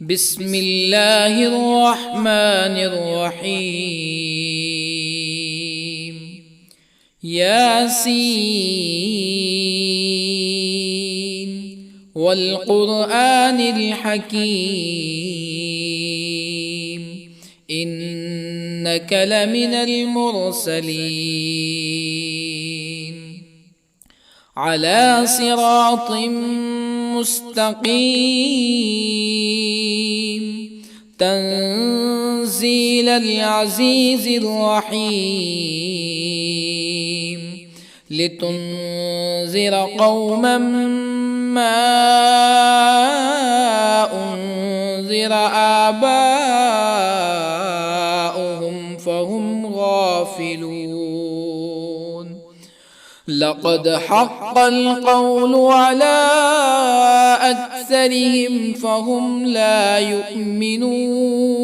بسم الله الرحمن الرحيم. ياسين والقرآن الحكيم إنك لمن المرسلين على صراط مستقيم تنزيل العزيز الرحيم لتنذر قوما ما أنذر آباؤهم فهم غافلون. لقد حق القول على أكثرهم فهم لا يؤمنون.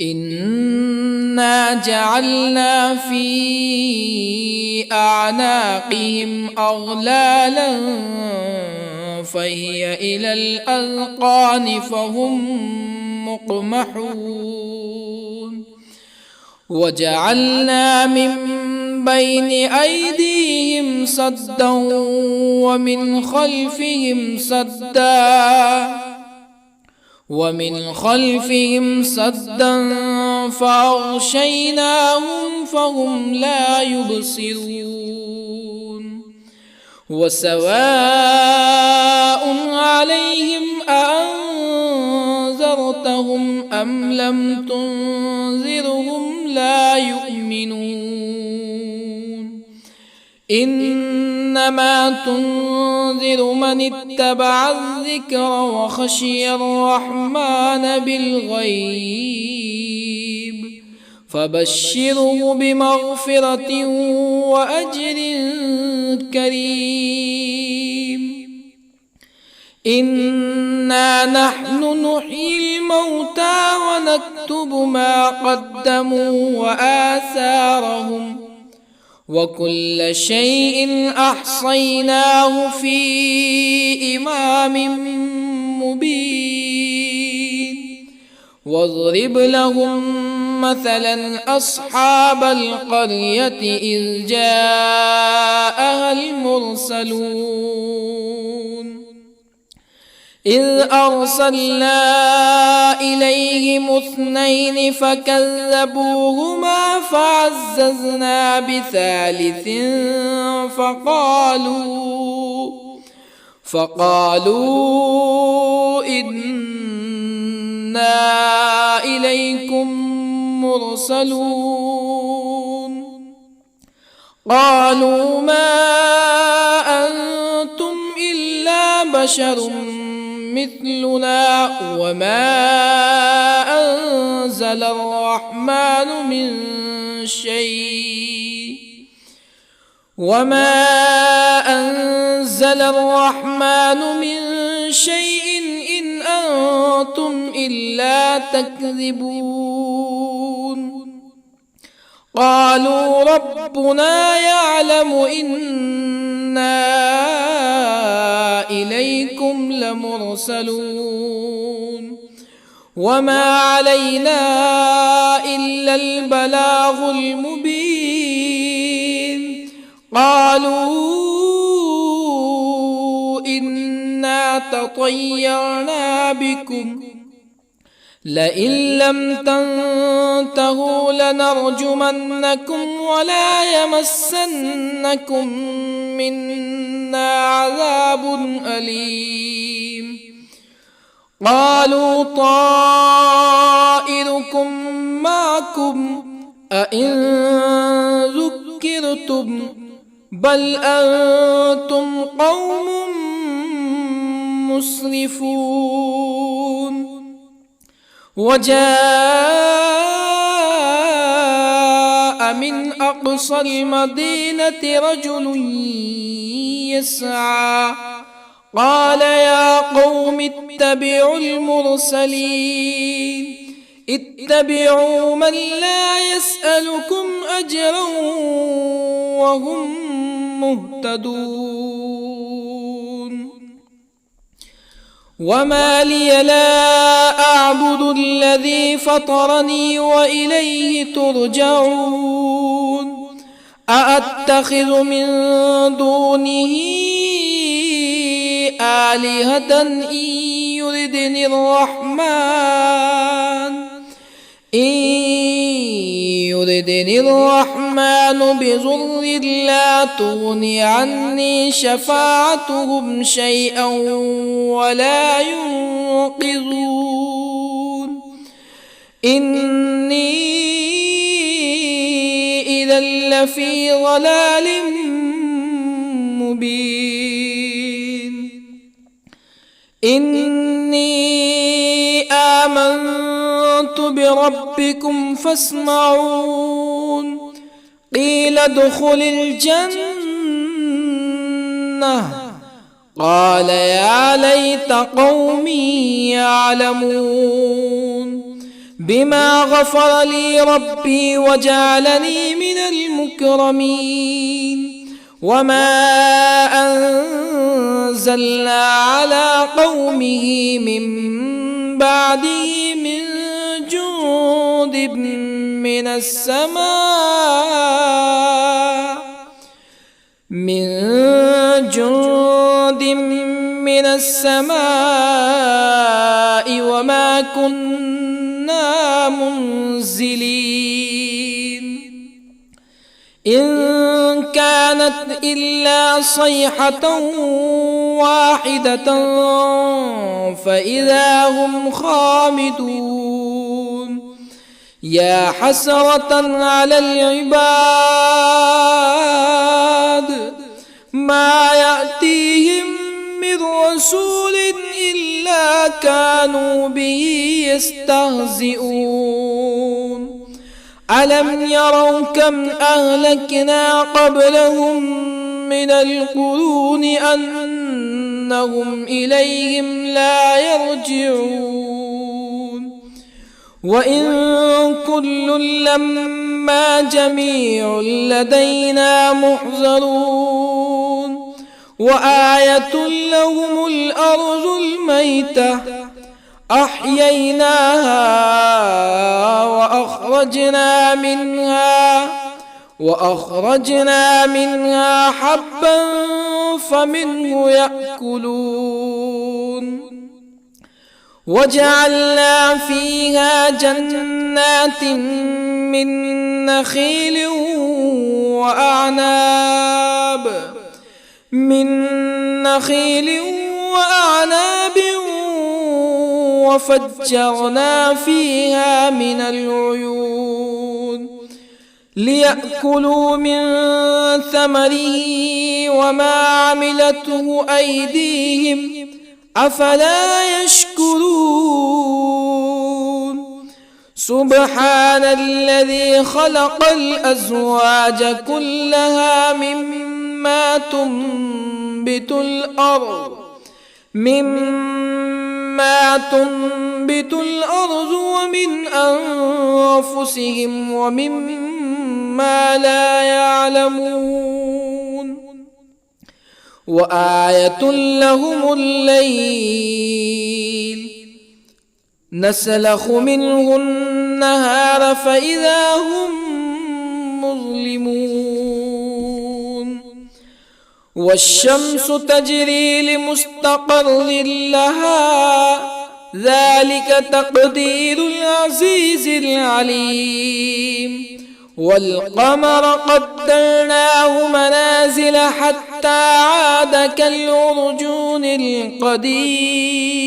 إنا جعلنا في أعناقهم أغلالا فهي إلى الأذقان فهم مقمحون. وجعلنا من بين أيديهم سدا ومن خلفهم سدا فأغشيناهم فهم لا يبصرون. وسواء عليهم أأنذرتهم أم لم تنذرهم لا يؤمنون. إنما تنذر من اتبع الذكر وخشي الرحمن بالغيب فبشره بمغفرة وأجر كريم. إنا نحن نحيي الموتى ونكتب ما قدموا وآثارهم وكل شيء أحصيناه في إمام مبين. واضرب لهم مثلا أصحاب القرية إذ جاءها المرسلون إذ أرسلنا إليهم اثنين فكذبوهما فعززنا بثالث فقالوا إنا إليكم مرسلون. قالوا ما أنتم إلا بشر مثلنا وما أنزل الرحمن من شيء إن أنتم إلا تكذبون. قالوا ربنا يعلم إنا إليكم لمرسلون وما علينا إلا البلاغ المبين. قالوا إنا تطيرنا بكم لئن لم تنتهوا لنرجمنكم ولا يمسنكم منا عذاب أليم. قالوا طائركم معكم أئن ذكرتم بل أنتم قوم مسرفون. وجاء من أقصى المدينة رجل يسعى قال يا قوم اتبعوا المرسلين اتبعوا من لا يسألكم أجرا وهم مهتدون. وما لي لا أعبد الذي فطرني وإليه ترجعون أأتخذ من دونه آلهة يردني الرحمن بضر لا تغن عني شفاعتهم شيئا ولا ينقذون إني إذا لفي ضلال مبين إني آمنت بربكم فاسمعون قيل ادخل الجنة قال يا ليت قومي يعلمون بما غفر لي ربي وجعلني من المكرمين وما أنزلنا على قومه من بعده من جند من السماء وما كنا منزلين إن كانت إلا صيحة واحدة فإذا هم خامدون يا حسرة على العباد ما يأتيهم من رسول إلا كانوا به يستهزئون ألم يروا كم أهلكنا قبلهم من القرون أنهم إليهم لا يرجعون وإن كل لما جميع لدينا محضرون وآية لهم الأرض الميتة أحييناها وأخرجنا منها حبا فمنه يأكلون وجعلنا فيها جنات من نخيل وأعناب وفجرنا فيها من العيون ليأكلوا من ثمره وما عملته أيديهم أفلا يشكرون سبحان الذي خلق الأزواج كلها مما تنبت الأرض ومن أنفسهم ومما لا يعلمون وآية لهم الليل نسلخ منه النهار فإذا هم مظلمون والشمس تجري لمستقر لها ذلك تقدير العزيز العليم والقمر قدرناه منازل حتى عاد كالعرجون القديم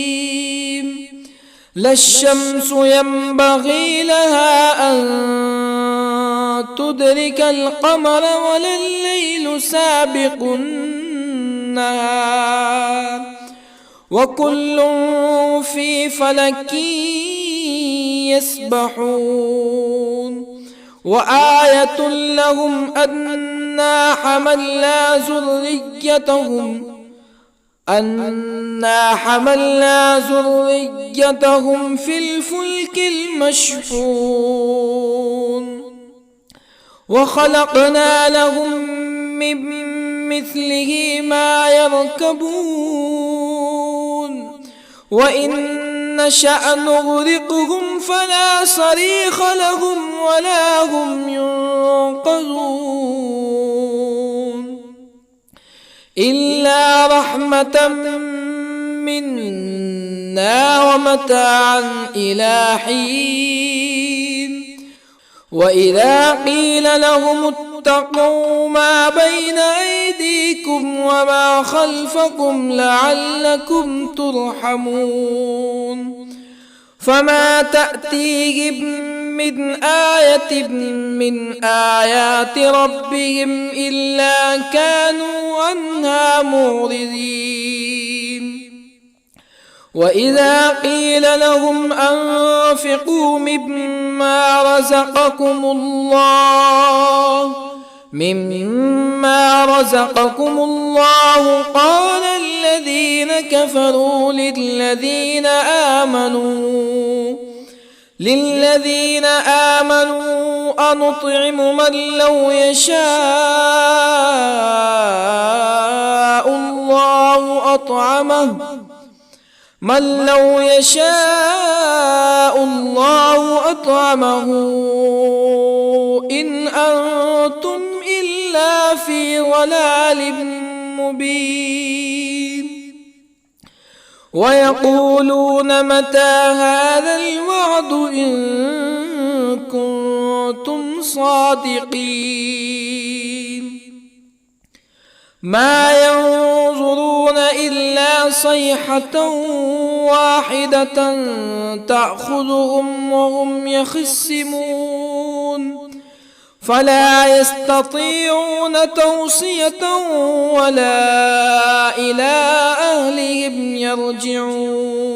لا الشمس ينبغي لها أن تدرك القمر ولا الليل سابق النهار وكل في فلك يسبحون وآية لهم أنا حملنا ذريتهم في الفلك المشحون وخلقنا لهم من مثله ما يركبون وإن نشأ نغرقهم فلا صريخ لهم ولا هم ينقذون إلا رحمة منا ومتاعا إلى حين وإذا قيل لهم اتقوا ما بين أيديكم وما خلفكم لعلكم ترحمون فما تأتيهم من آية من آيات ربهم إلا كانوا عنها معرضين وإذا قيل لهم أنفقوا مما رزقكم الله قال الذين كفروا للذين آمنوا أنطعم من لو يشاء الله أطعمه إن أنتم إلا في ضلال مبين ويقولون متى هذا الوعد إن كنتم صادقين ما ينظرون إلا صيحة واحدة تأخذهم وهم يخصمون فلا يستطيعون توصية ولا إلى أهلهم يرجعون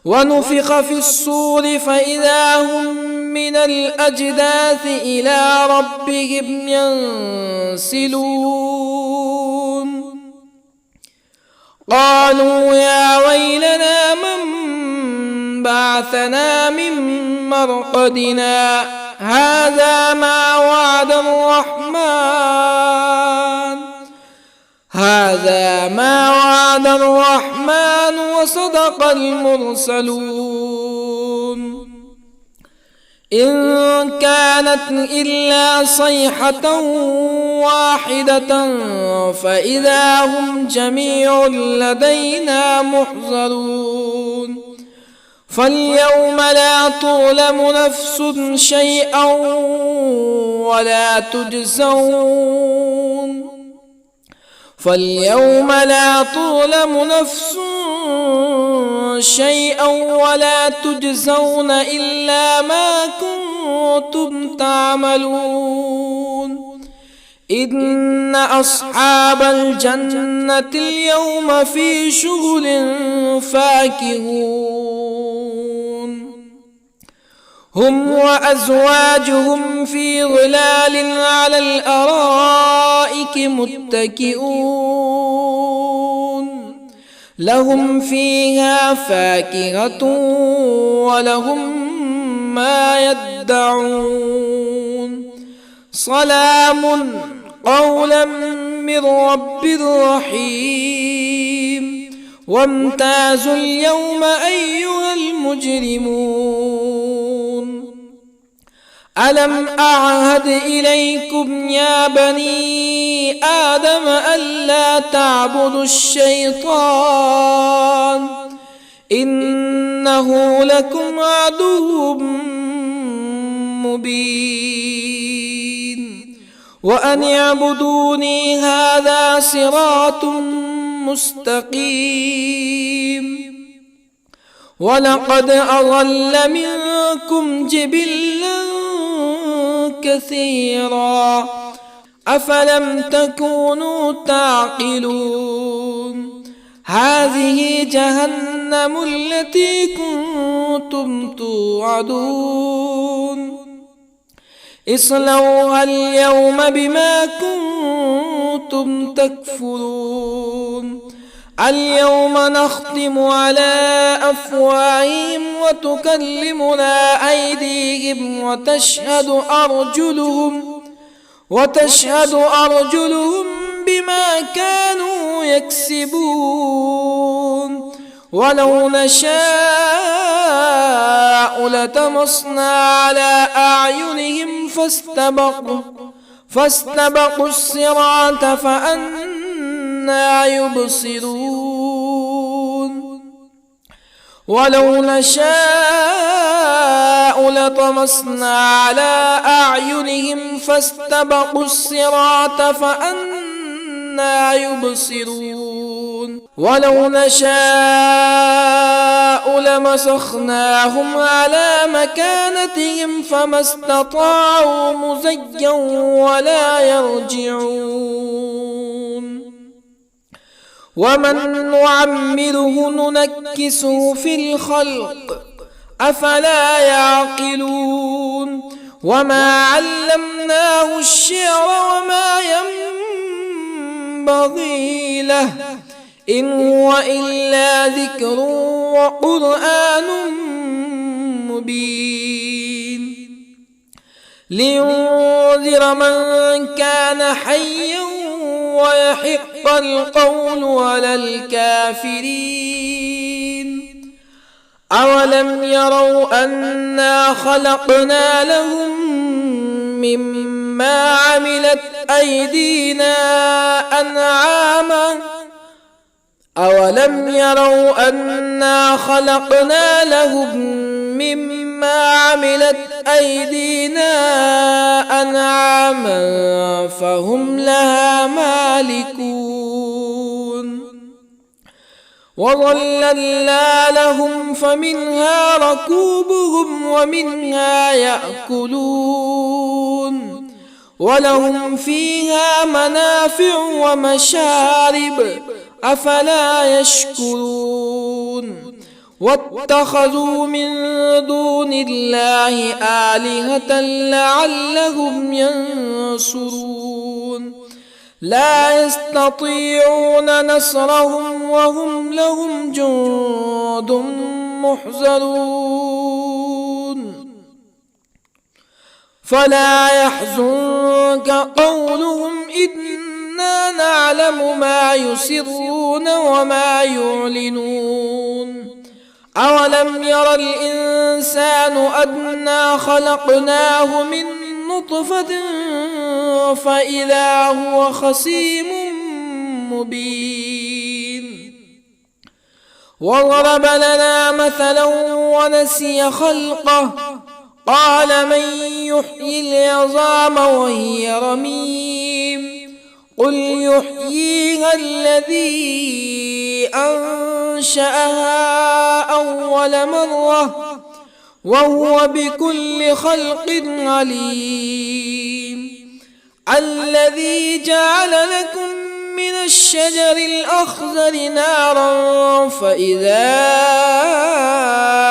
ونفخ في الصور فإذا هم من الأجداث إلى ربهم ينسلون قالوا يا ويلنا من بعثنا من مرقدنا هذا ما وعد الرحمن وصدق المرسلون إن كانت إلا صيحة واحدة فإذا هم جميع لدينا محضرون فاليوم لا تظلم نفس شيئا ولا تجزون إلا ما كنتم تعملون إن أصحاب الجنة اليوم في شغل فاكهون هم وأزواجهم في ظلال على الأرائك متكئون لهم فيها فاكهة ولهم ما يدعون سلام قولا من رب رحيم وامتازوا اليوم أيها المجرمون ألم أعهد إليكم يا بني آدم ألا تعبدوا الشيطان إنه لكم عدو مبين وأن اعبدوني هذا صراط مستقيم ولقد أضل منكم جبلا كثيرا أفلم تكونوا تعقلون هذه جهنم التي كنتم توعدون اصلوها اليوم بما كنتم تكفرون اليوم نختم على أفواههم وتكلمنا أيديهم وتشهد أرجلهم بما كانوا يكسبون ولو نشاء لطمسنا على أعينهم فاستبقوا الصراط فأنى يبصرون ولو نشاء لطمسنا على أعينهم فاستبقوا الصراط فأنى يبصرون ولو نشاء لمسخناهم على مكانتهم فما استطاعوا مزيا ولا يرجعون ومن نعمره ننكسه في الخلق أفلا يعقلون وما علمناه الشعر وما ينبغي له إن هو إلا ذكر وقرآن مبين لينذر من كان حيا ويحق القول على الكافرين أولم يروا أنا خلقنا لهم مما عملت أيدينا أنعاما أولم يروا أنا خلقنا لهم مما عملت أيدينا أنعاما فهم لها مالكون وظللنا لهم فمنها ركوبهم ومنها يأكلون ولهم فيها منافع ومشارب أفلا يشكرون واتخذوا من دون الله آلهة لعلهم ينصرون لا يستطيعون نصرهم وهم لهم جند محضرون فلا يحزنك قولهم إنا نعلم ما يسرون وما يعلنون أولم ير الإنسان أنا خلقناه من نطفة فإذا هو خصيم مبين وضرب لنا مثلا ونسي خلقه قال من يحيي العظام وهي رميم قل يحييها الذي أنشأها أول مرة وهو بكل خلق عليم الذي جعل لكم من الشجر الأخضر نارا فإذا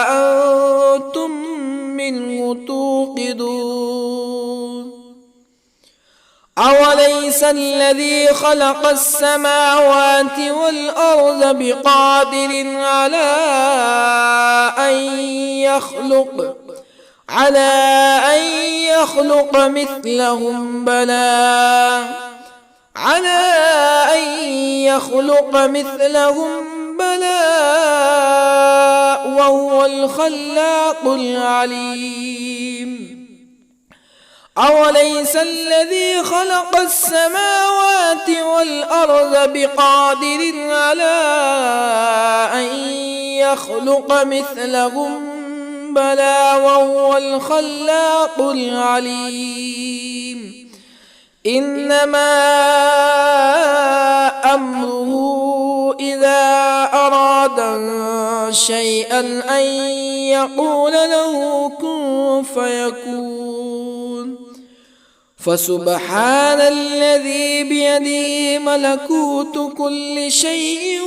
أنتم منه توقدون أوليس الذي خلق السماوات والأرض بقادر على أن يخلق مثلهم بلى وهو الخلاق العليم أوليس الذي خلق السماوات والأرض بقادر على أن يخلق مثلهم بلى وهو الخلاق العليم إنما أمره إذا أراد شيئا أن يقول له كن فيكون فسبحان الذي بيده ملكوت كل شيء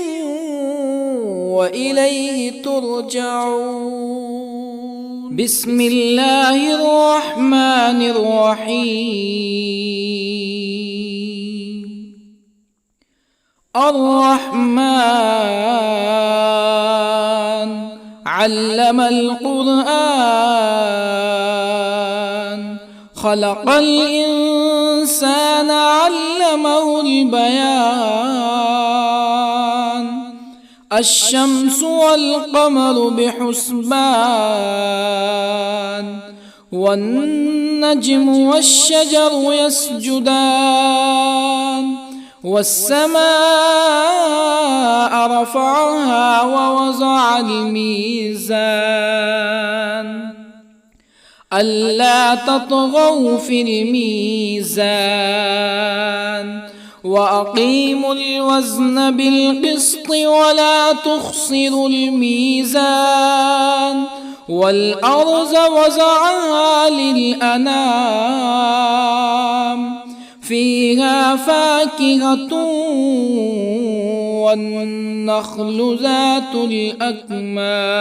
وإليه ترجعون بسم الله الرحمن الرحيم الرحمن علم القرآن خلق الإنسان الإنسان علمه البيان الشمس والقمر بحسبان والنجم والشجر يسجدان والسماء رفعها ووضع الميزان ألا تطغوا في الميزان وأقيموا الوزن بالقسط ولا تخسروا الميزان والأرض وضعها للأنام فيها فاكهة والنخل ذات الأكمام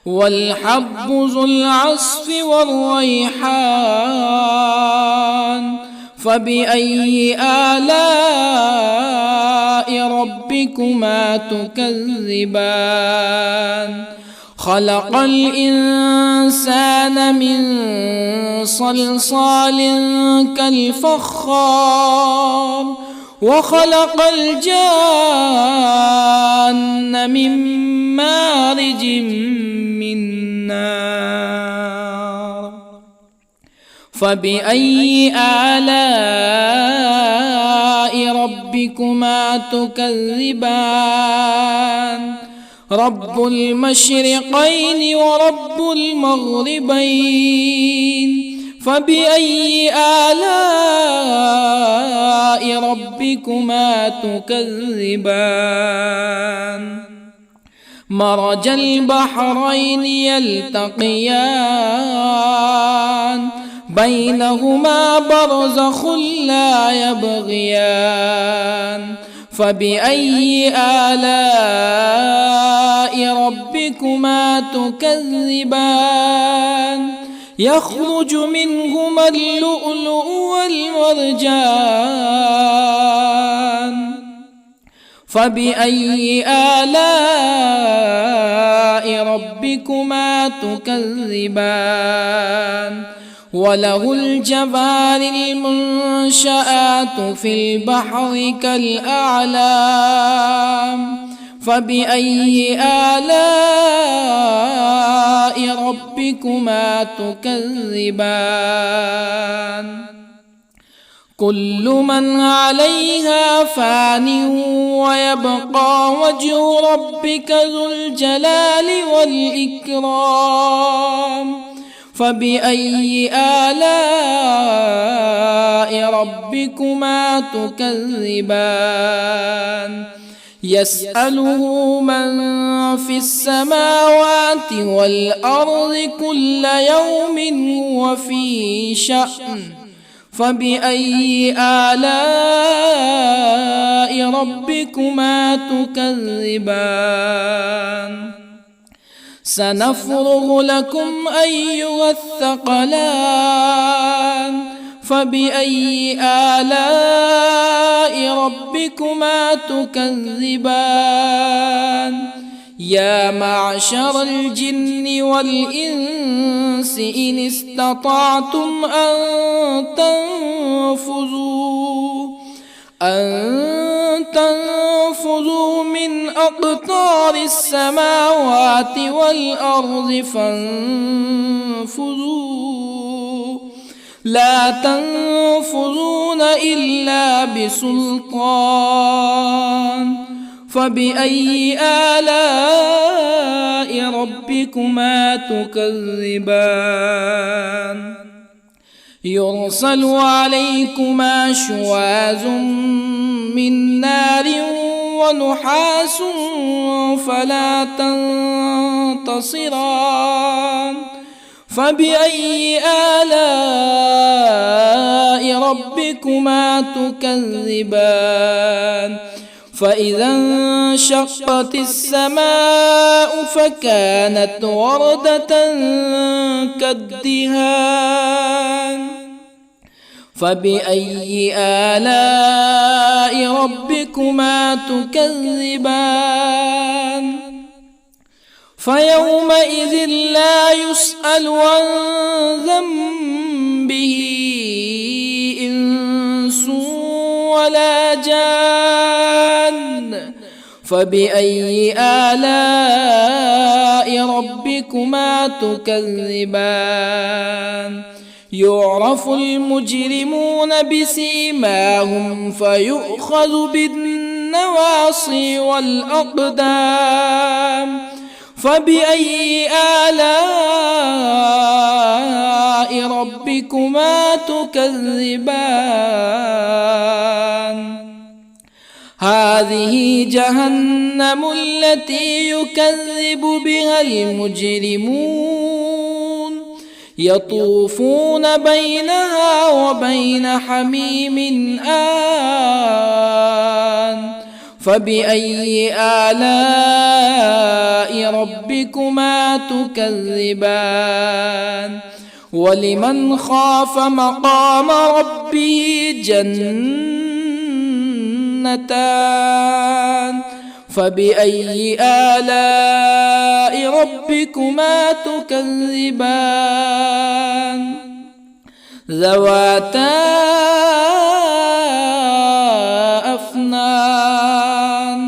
والحب ذو العصف والريحان فبأي آلاء ربكما تكذبان خلق الإنسان من صلصال كالفخار وخلق الجان من مارج من نار فبأي آلاء ربكما تكذبان رب المشرقين ورب المغربين فبأي آلاء ربكما تكذبان مرج البحرين يلتقيان بينهما برزخ لا يبغيان فبأي آلاء ربكما تكذبان يخرج منهما اللؤلؤ والمرجان فبأي آلاء ربكما تكذبان وله الجوار المنشآت في البحر كالأعلام فبأي آلاء ربكما تكذبان كل من عليها فان ويبقى وجه ربك ذو الجلال والإكرام فبأي آلاء ربكما تكذبان يسأله من في السماوات والأرض كل يوم هو في شأن فبأي آلاء ربكما تكذبان سنفرغ لكم أيها الثقلان فبأي آلاء ربكما تكذبان يا معشر الجن والإنس إن استطعتم أن تنفذوا من أقطار السماوات والأرض فانفذوا لا تنفذون إلا بسلطان فبأي آلاء ربكما تكذبان يرسل عليكما شواظ من نار ونحاس فلا تنتصران فبأي آلاء ربكما تكذبان فإذا انشقت السماء فكانت وردة كالدهان فبأي آلاء ربكما تكذبان فيومئذ لا يسأل عن ذنبه ولا جان فبأي آلاء ربكما تكذبان يعرف المجرمون بسيماهم فيؤخذ بالنواصي والأقدام فبأي آلاء ربكما تكذبان هذه جهنم التي يكذب بها المجرمون يطوفون بينها وبين حميم آن فبأي آلاء ربكما تكذبان ولمن خاف مقام ربه جنتان فبأي آلاء ربكما تكذبان ذواتا أفنان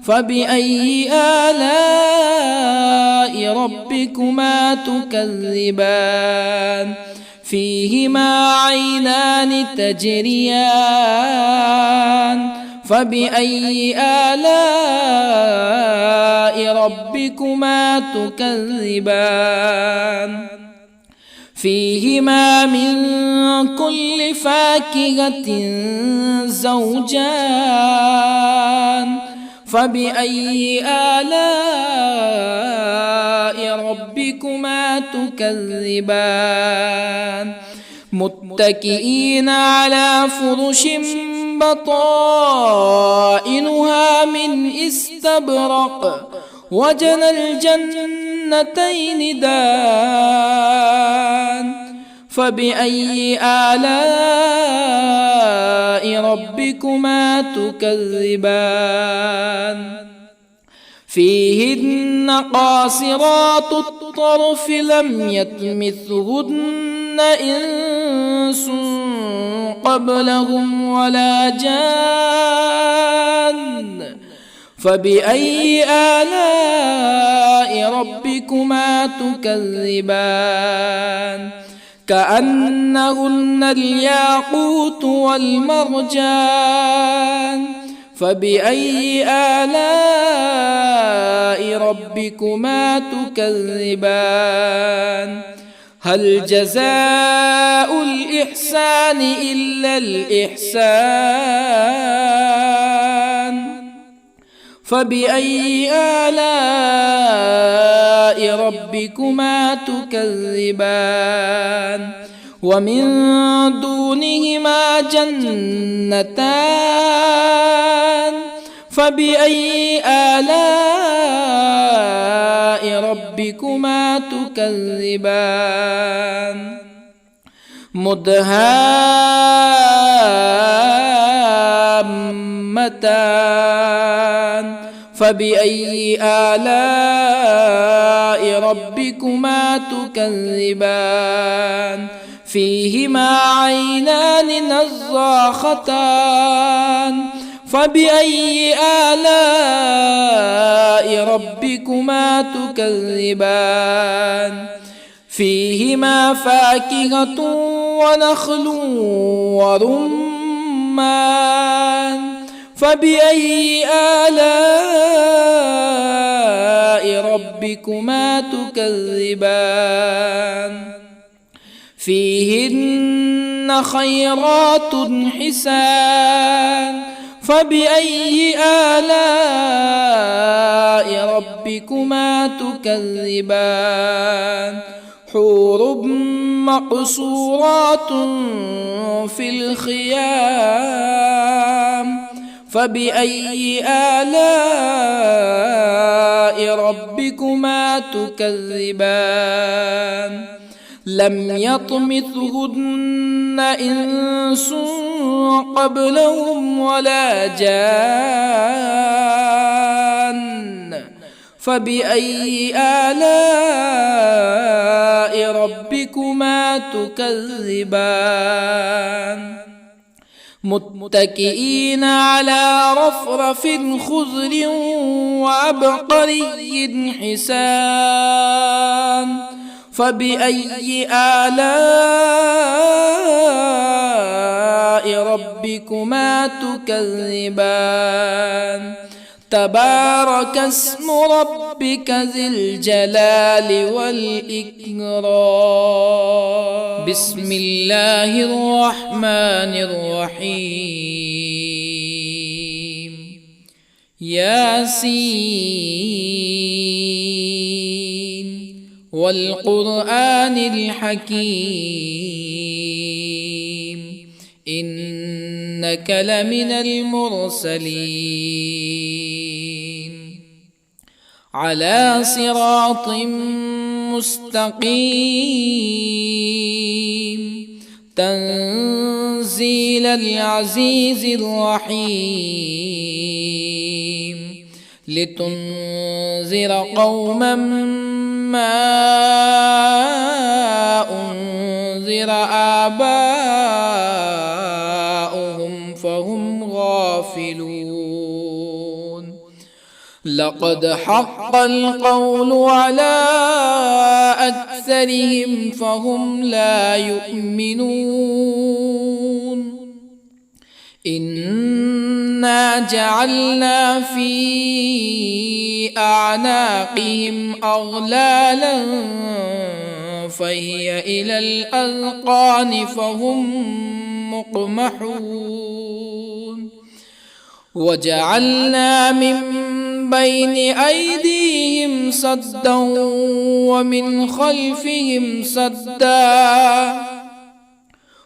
فبأي آلاء ربكما تكذبان فيهما عينان تجريان فبأي آلاء ربكما تكذبان فيهما من كل فاكهة زوجان فبأي آلاء ربكما تكذبان متكئين على فرش بطائنها من استبرق وجنى الجنتين دان فبأي آلاء ربكما تكذبان فيهن قاصرات الطرف لم يطمثهن إنس قبلهم ولا جان فبأي آلاء ربكما تكذبان كأنهن الياقوت والمرجان فبأي آلاء ربكما تكذبان هل جزاء الإحسان إلا الإحسان فبأي آلاء ربكما تكذبان ومن دونهما جنتان فبأي آلاء ربكما تكذبان مدهامتان فبأي آلاء ربكما تكذبان فيهما عينان نضاختان فبأي آلاء ربكما تكذبان فيهما فاكهة ونخل ورمان فبأي آلاء ربكما تكذبان فيهن خيرات حسان فبأي آلاء ربكما تكذبان حور مقصورات في الخيام فبأي آلاء ربكما تكذبان لم يطمثهن إنس قبلهم ولا جان فبأي آلاء ربكما تكذبان متكئين على رفرف خضر وعبقري حسان فبأي آلاء ربكما تكذبان تبارك اسم ربك ذي الجلال والإكرام بسم الله الرحمن الرحيم ياسين والقرآن الحكيم إنك لمن المرسلين على صراط مستقيم تنزيل العزيز الرحيم لتنذر قوما ما أنذر آباؤهم فهم غافلون لقد حق القول على أكثرهم فهم لا يؤمنون إنا جعلنا في أعناقهم أغلالا فهي إلى الأذقان فهم مقمحون وجعلنا من بين أيديهم سدا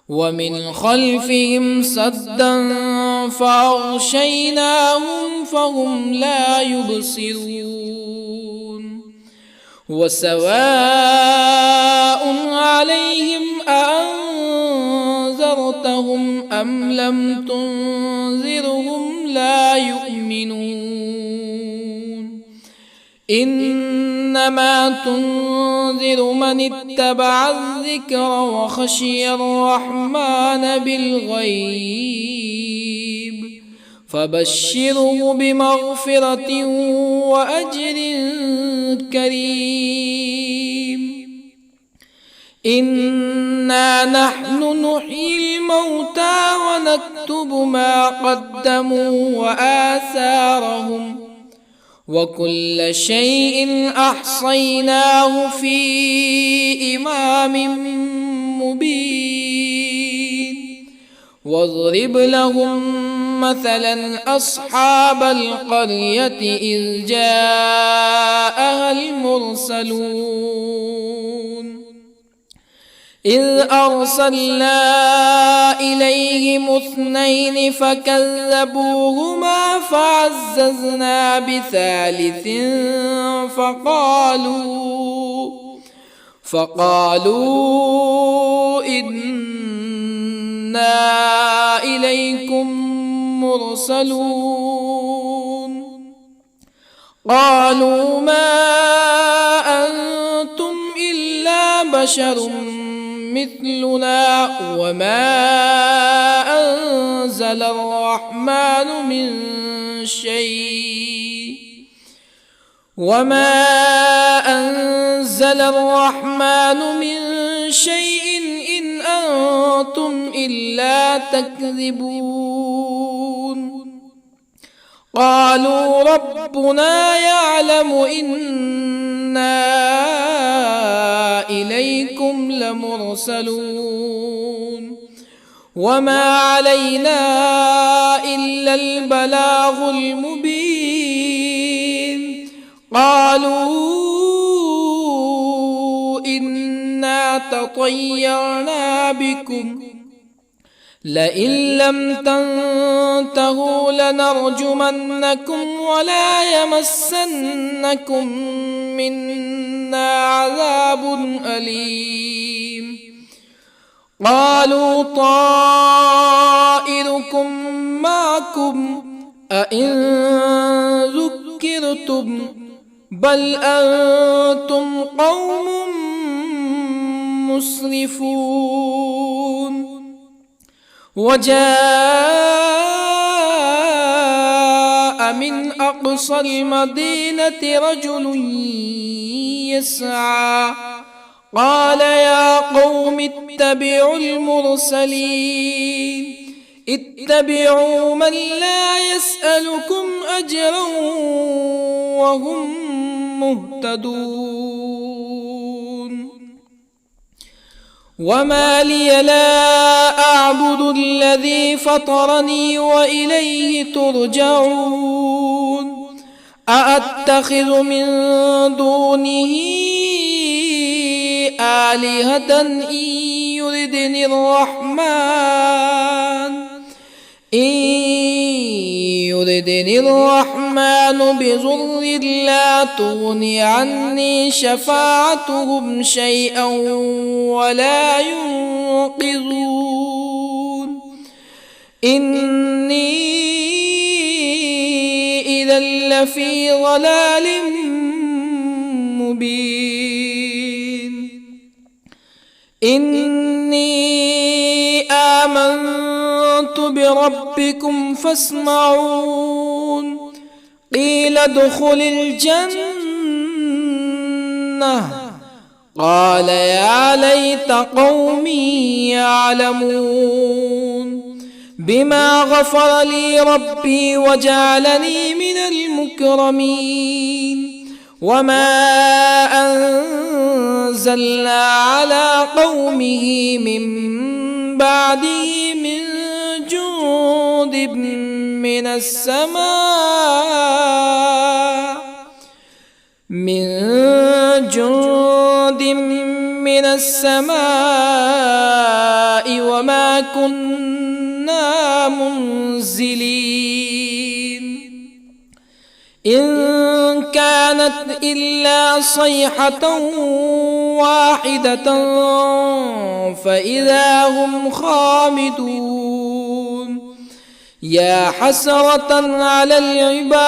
ومن خلفهم سدا فأغشيناهم فهم لا يبصرون وسواء عليهم أأنذرتهم أم لم تنذرهم لا يؤمنون إنما تنذر من اتبع الذكر وخشي الرحمن بالغيب فبشره بمغفرة وأجر كريم إنا نحن نحيي الموتى ونكتب ما قدموا وآثارهم وكل شيء أحصيناه في إمام مبين واضرب لهم مثلا أصحاب القرية إذ جاءها المرسلون إذ أرسلنا إليهم اثنين فكذبوهما فعززنا بثالث فقالوا إنا إليكم مرسلون قالوا ما أنتم إلا بشر مثلنا وما أنزل الرحمن من شيء إن أنتم إلا تكذبون قالوا ربنا يعلم إنا إليكم لمرسلون وما علينا إلا البلاغ المبين قالوا إنا تطيرنا بكم لئن لم تنتهوا لنرجمنكم ولا يمسنكم منا عذاب أليم قالوا طائركم معكم أئن ذكرتم بل أنتم قوم مسرفون وجاء من أقصى المدينة رجل يسعى قال يا قوم اتبعوا المرسلين اتبعوا من لا يسألكم أجرا وهم مهتدون وما لي لا أعبد الذي فطرني وإليه ترجعون أأتخذ من دونه آلهة إن يردني الرحمن بضر لا تغني عني شفاعتهم شيئا ولا ينقذون إني إذا لفي ضلال مبين إني آمنت بربكم فاسمعون قيل ادخل الجنة قال يا ليت قومي يعلمون بما غفر لي ربي وجعلني من المكرمين وما أنزلنا على قومه من بعده من جند من السماء وما كنا منزلين إن كانت إلا صيحة واحدة فإذا هم خامدون يا حسرة على العباد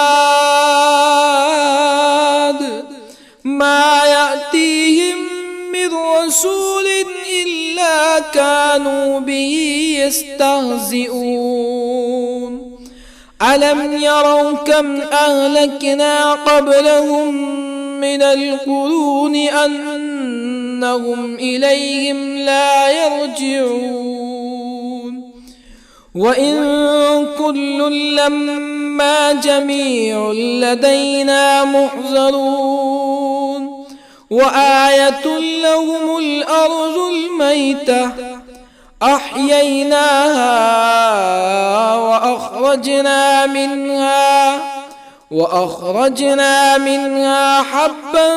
ما يأتيهم من رسول إلا كانوا به يستهزئون ألم يروا كم أهلكنا قبلهم من القرون أنهم إليهم لا يرجعون وإن كل لما جميع لدينا محضرون وآية لهم الأرض الميتة أحييناها وأخرجنا منها حبا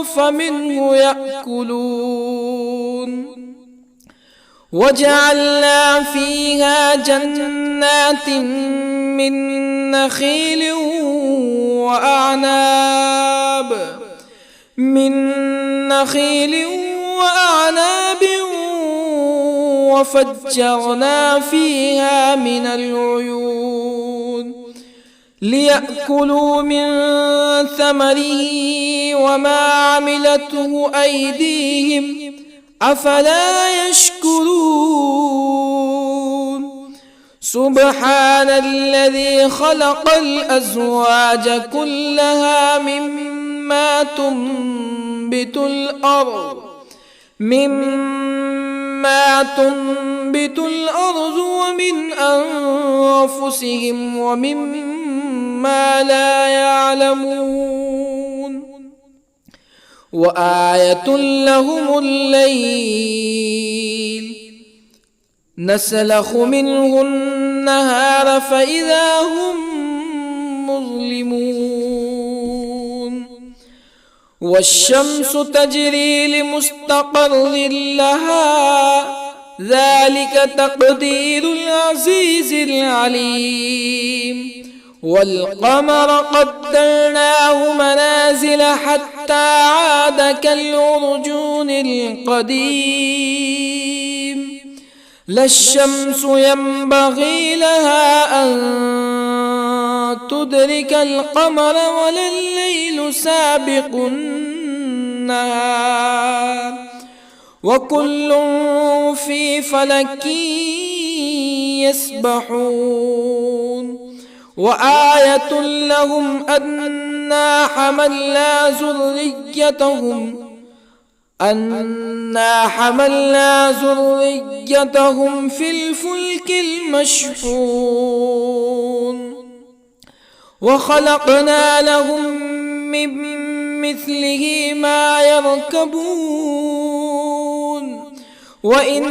فمنه يأكلون وجعلنا فيها جنات من نخيل وأعناب وفجرنا فيها من العيون ليأكلوا من ثمره وما عملته أيديهم أفلا يشكرون سبحان الذي خلق الأزواج كلها مما تنبت الأرض ومن أنفسهم ومما لا يعلمون وآية لهم الليل نسلخ منه النهار فإذا هم مظلمون والشمس تجري لمستقر لها ذلك تقدير العزيز العليم والقمر قدرناه منازل حتى عاد كالعرجون القديم لا الشمس ينبغي لها أن تدرك القمر ولا الليل سابق النهار وكل في فلك يسبحون وآية لهم أنا حملنا ذريتهم في الفلك المشحون وخلقنا لهم من مثله ما يركبون وإن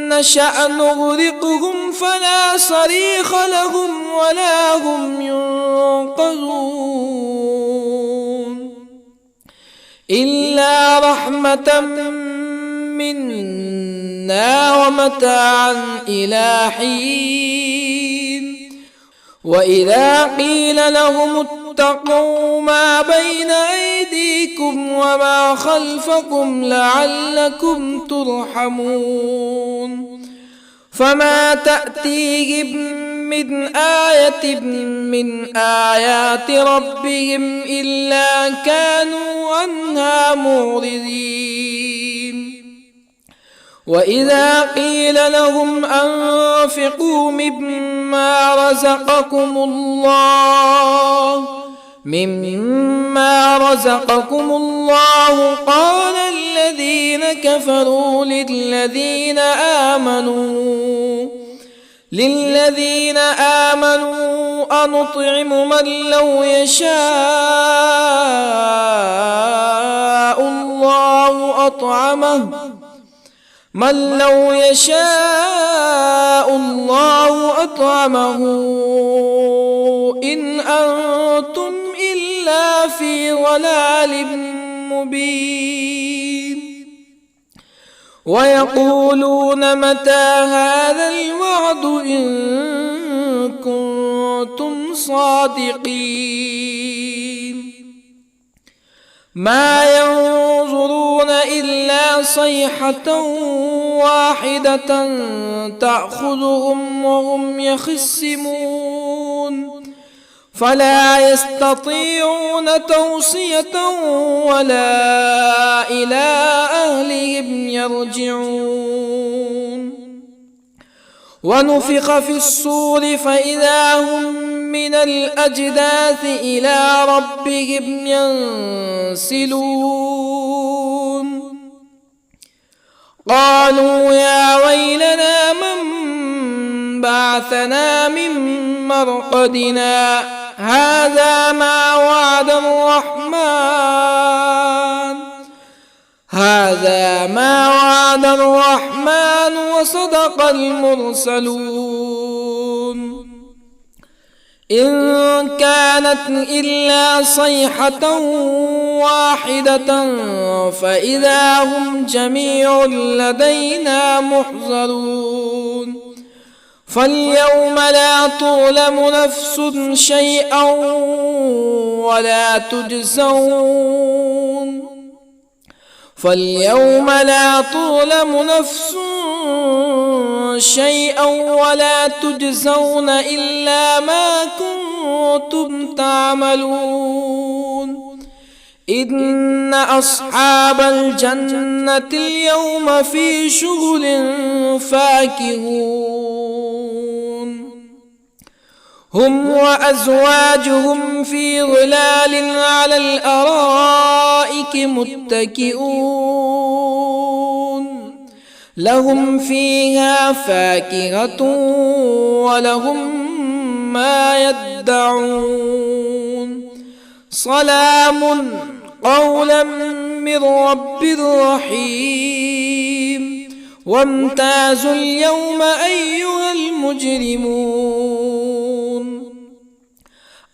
نشأ نغرقهم فلا صريخ لهم ولا هم ينقذون إلا رحمة منا ومتاعا إلى حين وإذا قيل لهم اتقوا ما بين أيديكم وما خلفكم لعلكم ترحمون فما تأتيهم من آية من آيات ربهم إلا كانوا عنها معرضين وإذا قيل لهم أنفقوا مما رزقكم الله قال الذين كفروا للذين آمنوا أنطعم من لو يشاء الله أطعمه إن أنتم إلا في ضلال مبين ويقولون متى هذا الوعد إن كنتم صادقين ما ينظرون إلا صيحة واحدة تأخذهم وهم يخصمون فلا يستطيعون توصية ولا إلى أهلهم يرجعون ونفخ في الصور فإذا هم من الأجداث إلى ربهم ينسلون قالوا يا ويلنا من بعثنا من مرقدنا هذا ما وعد الرحمن وصدق المرسلون إن كانت إلا صيحة واحدة فإذا هم جميع لدينا محضرون فاليوم لا تظلم نفس شيئا ولا تجزون إلا ما كنتم تعملون إن أصحاب الجنة اليوم في شغل فاكهون هم وأزواجهم في ظلال على الأرائك متكئون لهم فيها فاكهة ولهم ما يدعون سلام قولا من رب رحيم وامتازوا اليوم أيها المجرمون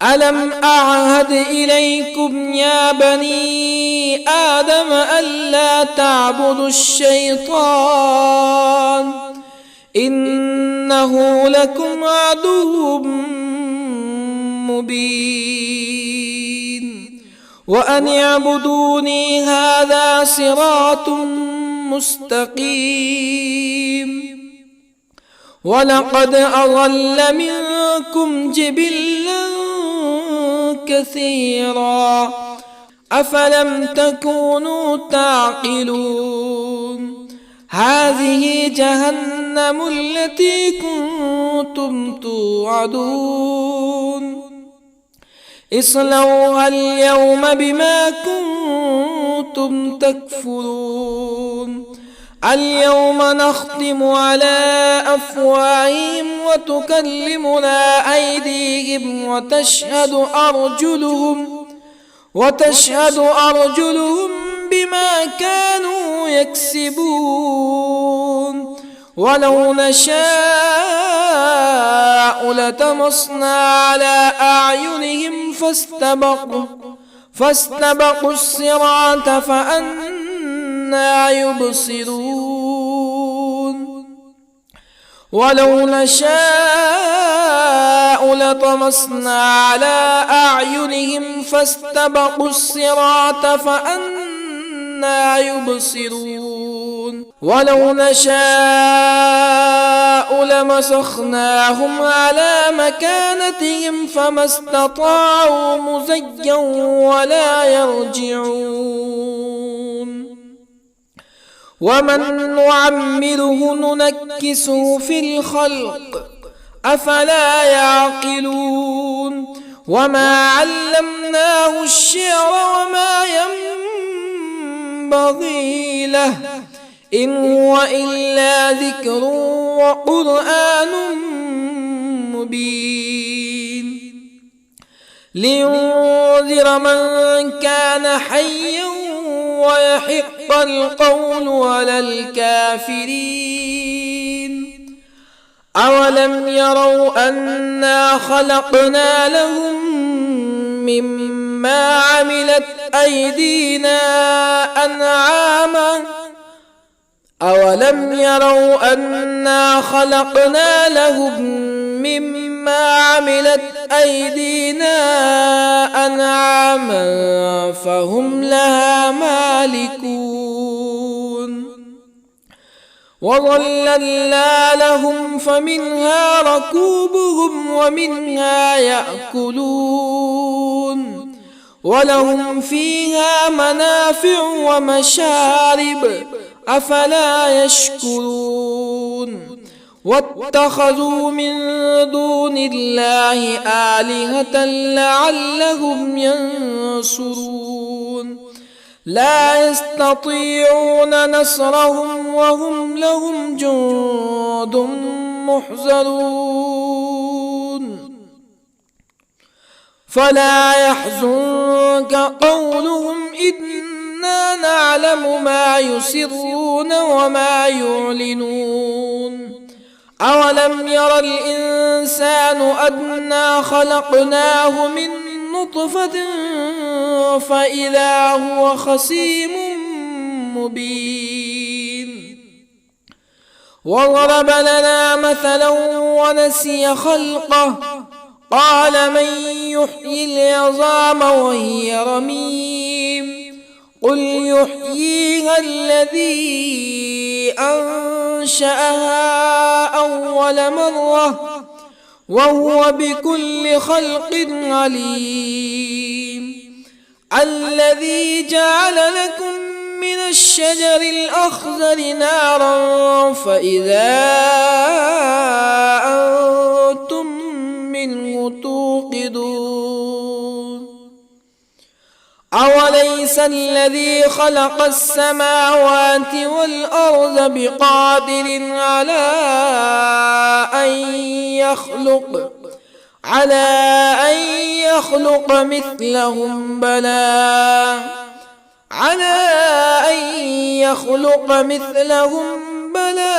ألم أعهد إليكم يا بني آدم ألا تعبدوا الشيطان إنه لكم عدو مبين وأن اعبدوني هذا صراط مستقيم ولقد أضل منكم جبلا كثيرا أفلم تكونوا تعقلون هذه جهنم التي كنتم توعدون اصلوها اليوم بما كنتم تكفرون اليوم نختم على أفواههم وتكلمنا أيديهم وتشهد أرجلهم بما كانوا يكسبون ولو نشاء لطمسنا على أعينهم فاستبقوا الصراط فأنى يبصرون ولو نشاء لطمسنا على أعينهم فاستبقوا الصراط فأنى يبصرون ولو نشاء لمسخناهم على مكانتهم فما استطاعوا مزيا ولا يرجعون ومن نعمره ننكسه في الخلق أفلا يعقلون وما علمناه الشعر وما ينبغي له إن هو إلا ذكر وقرآن مبين لينذر من كان حيا ويحق القول على الكافرين أولم يروا أنا خلقنا لهم مما عملت أيدينا أنعاما أولم يروا أنا خلقنا لهم مما عملت أيدينا أنعاما فهم لها مالكون وظللنا لهم فمنها ركوبهم ومنها يأكلون ولهم فيها منافع ومشارب أفلا يشكرون واتخذوا من دون الله آلهة لعلهم ينصرون لا يستطيعون نصرهم وهم لهم جند محضرون فلا يحزنك قولهم إنا نعلم ما يسرون وما يعلنون أولم ير الإنسان أنا خلقناه من نطفة فإذا هو خصيم مبين وضرب لنا مثلا ونسي خلقه قال من يحيي العظام وهي رميم قل يحييها الذي أنشأها أول مرة وهو بكل خلق عليم الذي جعل لكم من الشجر الأخضر نارا فإذا أنتم منه توقدون أوليس الذي خلق السماوات والأرض بقادر على أن يخلق مثلهم بلى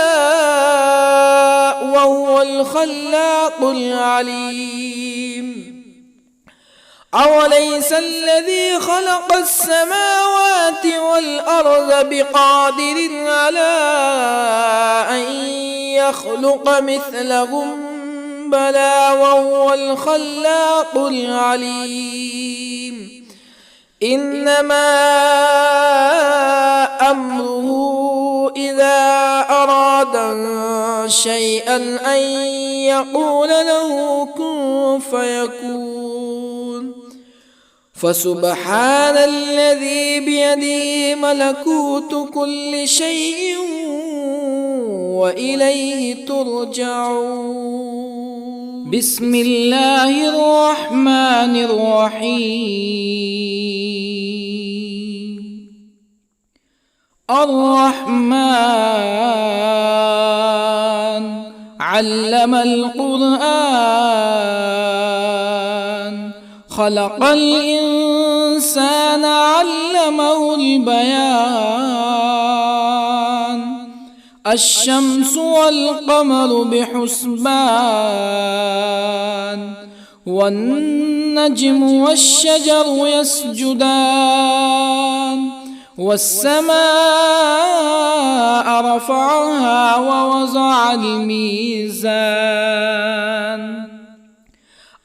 وهو الخلاق العليم أوليس الذي خلق السماوات والأرض بقادر على أن يخلق مثلهم بلى وهو الخلاق العليم إنما أمره إذا أراد شيئا أن يقول له كن فيكون فسبحان الذي بيده ملكوت كل شيء وإليه ترجعون. بسم الله الرحمن الرحيم. الرحمن علم القرآن، خلق الإنسان علمه البيان. الشمس والقمر بحسبان، والنجم والشجر يسجدان. والسماء رفعها ووضع الميزان،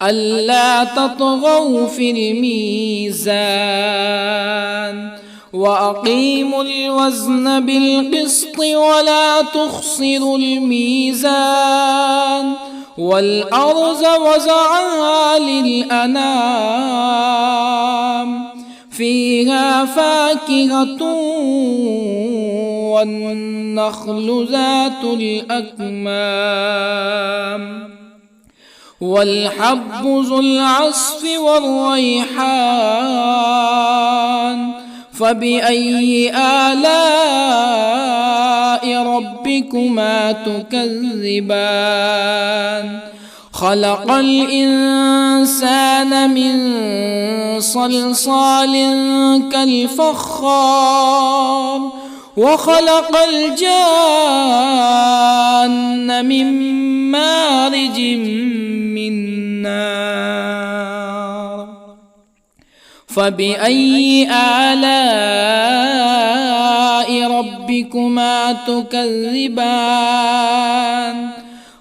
ألا تطغوا في الميزان. وأقيموا الوزن بالقسط ولا تخسروا الميزان. والأرض وضعها للأنام، فيها فاكهة والنخل ذات الأكمام، والحب ذو العصف والريحان. فبأي آلاء ربكما تكذبان؟ خلق الإنسان من صلصال كالفخار، وخلق الجان من مارج من نار. فبأي آلاء ربكما تكذبان؟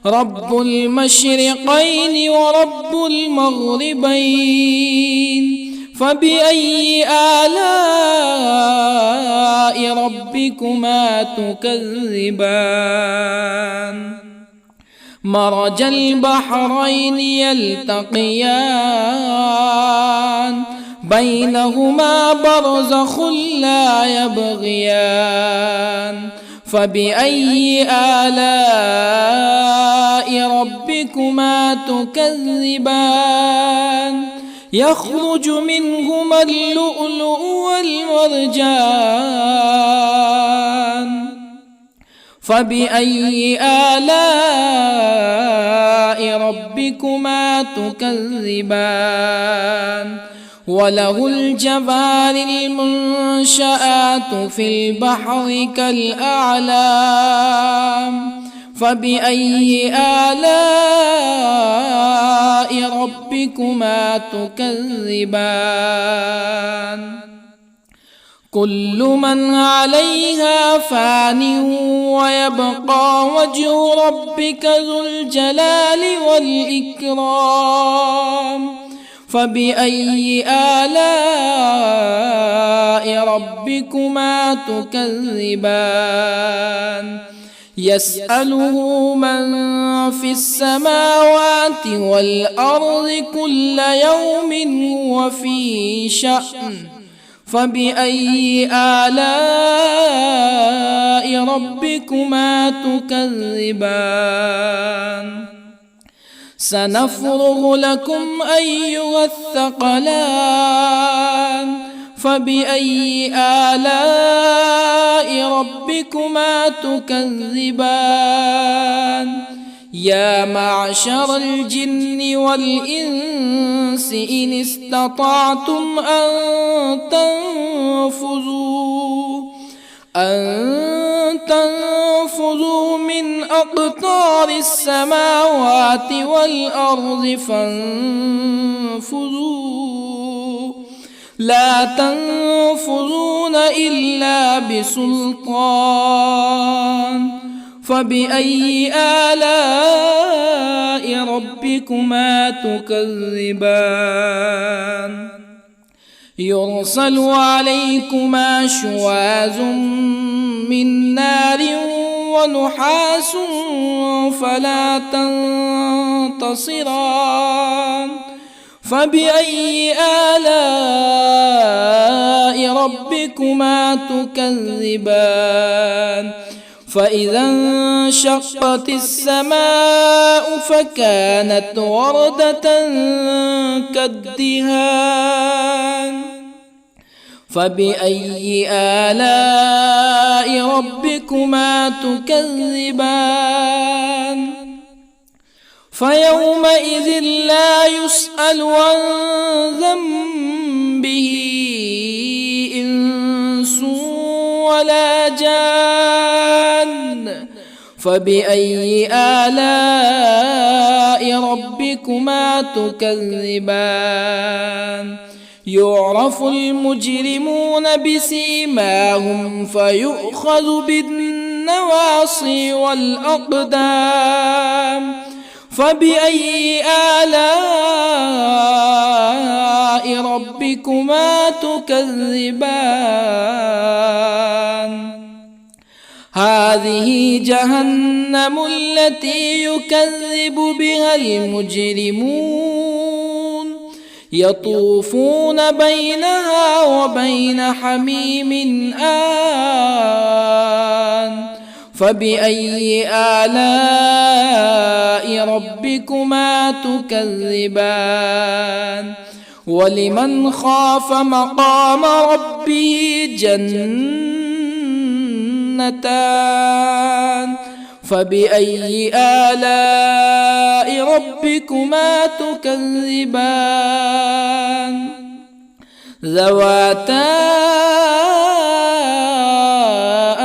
رب المشرقين ورب المغربين. فبأي آلاء ربكما تكذبان؟ مرج البحرين يلتقيان، بينهما برزخ لا يبغيان. فبأي آلاء ربكما تكذبان؟ يخرج منهما اللؤلؤ والمرجان. فبأي آلاء ربكما تكذبان؟ وله الجوار المنشآت في البحر كالأعلام. فبأي آلاء ربكما تكذبان؟ كل من عليها فان، ويبقى وجه ربك ذو الجلال والإكرام. فبأي آلاء ربكما تكذبان؟ يسأله من في السماوات والأرض كل يوم هو في شأن. فبأي آلاء ربكما تكذبان؟ سنفرغ لكم أيها الثقلان. فبأي آلاء ربكما تكذبان؟ يا معشر الجن والإنس إن استطعتم أن تنفذوا من أقطار السماوات والأرض فانفذوا، لا تنفذون إلا بسلطان. فبأي آلاء ربكما تكذبان؟ يرسل عليكما شواظ من نار ونحاس فلا تنتصران. فبأي آلاء ربكما تكذبان؟ فإذا انشقت السماء فكانت وردة كالدهان فبأي آلاء ربكما تكذبان فيومئذ لا يسأل عن ذنبه إنس ولا جان فبأي آلاء ربكما تكذبان يعرف المجرمون بسيماهم فيؤخذ بالنواصي والأقدام فبأي آلاء ربكما تكذبان هذه جهنم التي يكذب بها المجرمون يطوفون بينها وبين حميم آن فبأي آلاء ربكما تكذبان ولمن خاف مقام ربه جنتان فبأي آلاء ربكما تكذبان ذواتا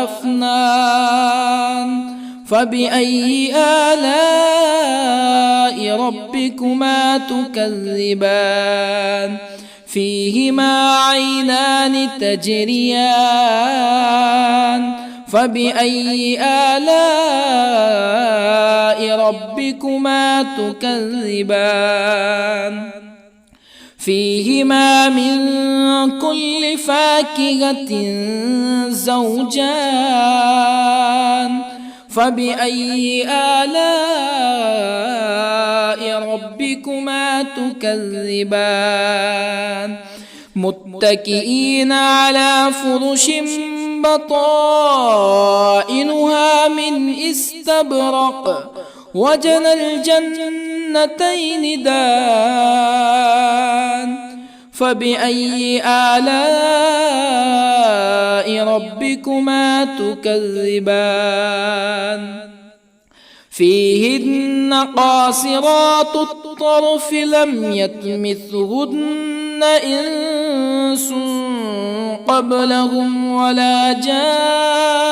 أفنان فبأي آلاء ربكما تكذبان فيهما عينان تجريان فبأي آلاء ربكما تكذبان فيهما من كل فاكهة زوجان فبأي آلاء ربكما تكذبان متكئين على فرش بطائنها من استبرق وجنى الجنتين دان فبأي آلاء ربكما تكذبان فيهن قاصرات الطرف لم يطمثهن إنس قبلهم ولا جان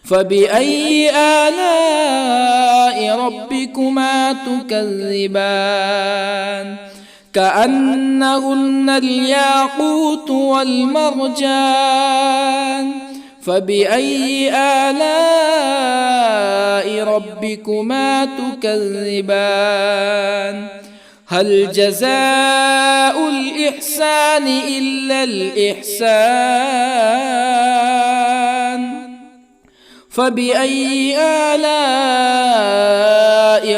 فبأي آلاء ربكما تكذبان كأنهن الياقوت والمرجان فبأي آلاء ربكما تكذبان هل جزاء الإحسان إلا الإحسان فبأي آلاء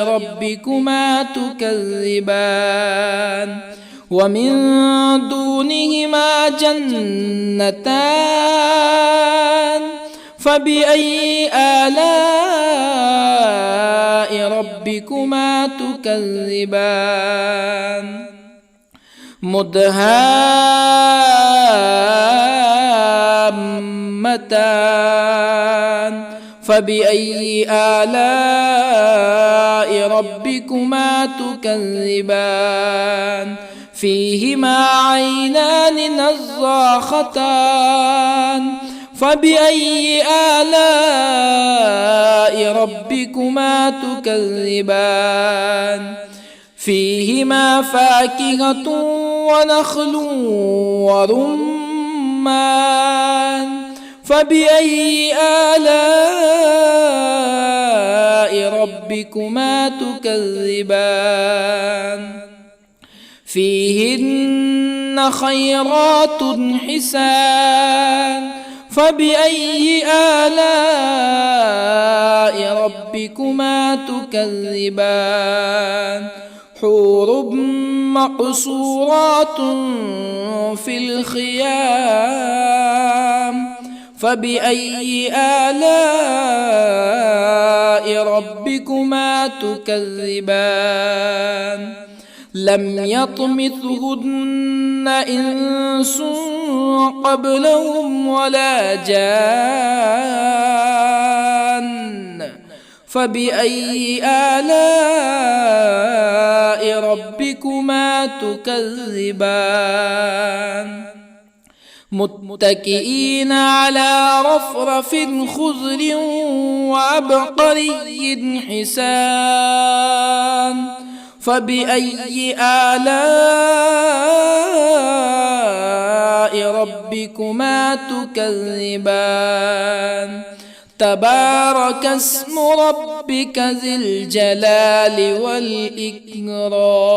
ربكما تكذبان ومن دونهما جنتان فبأي آلاء ربكما تكذبان مدهامتان فبأي آلاء ربكما تكذبان فيهما عينان نضاختان فبأي آلاء ربكما تكذبان فيهما فاكهة ونخل ورمان فبأي آلاء ربكما تكذبان فيهن خيرات حسان فبأي آلاء ربكما تكذبان حور مقصورات في الخيام فبأي آلاء ربكما تكذبان لم يطمثهن إنس قبلهم ولا جان فبأي آلاء ربكما تكذبان متكئين على رفرف خضر وعبقري حسان فبأي آلاء ربكما تكذبان تبارك اسم ربك ذي الجلال والإكرام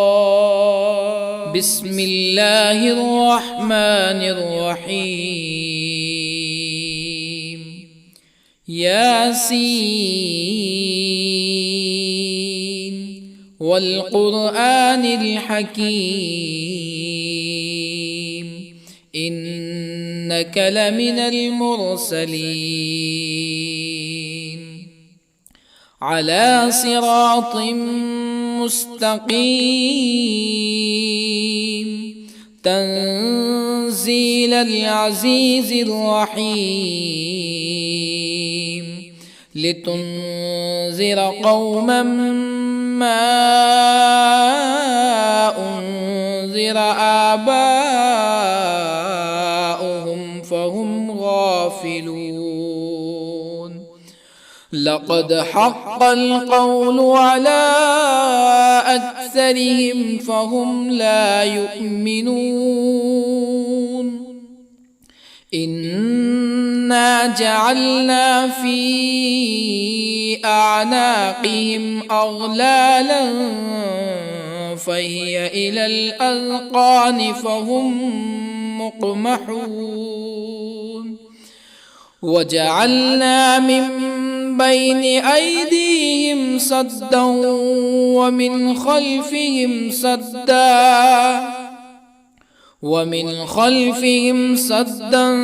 بسم الله الرحمن الرحيم ياسين والقرآن الحكيم إنك لمن المرسلين على صراط مستقيم تنزيل العزيز الرحيم لتنذر قوما ما أنذر آباؤهم فهم غافلون لقد حق القول على أكثرهم فهم لا يؤمنون إنا جعلنا في أعناقهم أغلالا فهي إلى الأذقان فهم مقمحون وجعلنا من بين أيديهم سدا ومن خلفهم سدا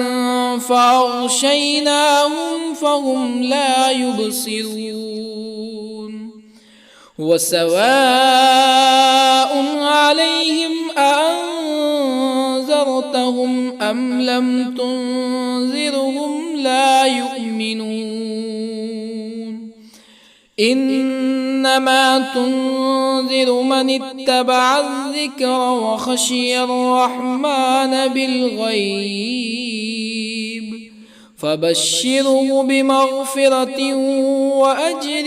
فأغشيناهم فهم لا يبصرون وسواء عليهم أأنذرتهم أم لم تنذرهم لا يؤمنون إنما تنذر من اتبع الذكر وخشي الرحمن بالغيب فبشره بمغفرة وأجر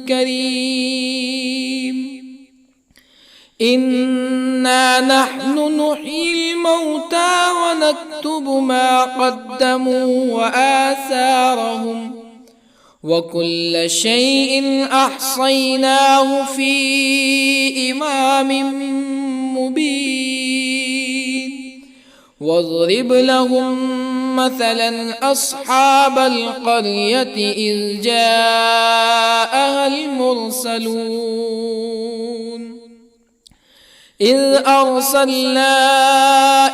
كريم إنا نحن نحيي الموتى ونكتب ما قدموا وآثارهم وكل شيء أحصيناه في إمام مبين واضرب لهم مثلا أصحاب القرية إذ جاءها المرسلون إذ أرسلنا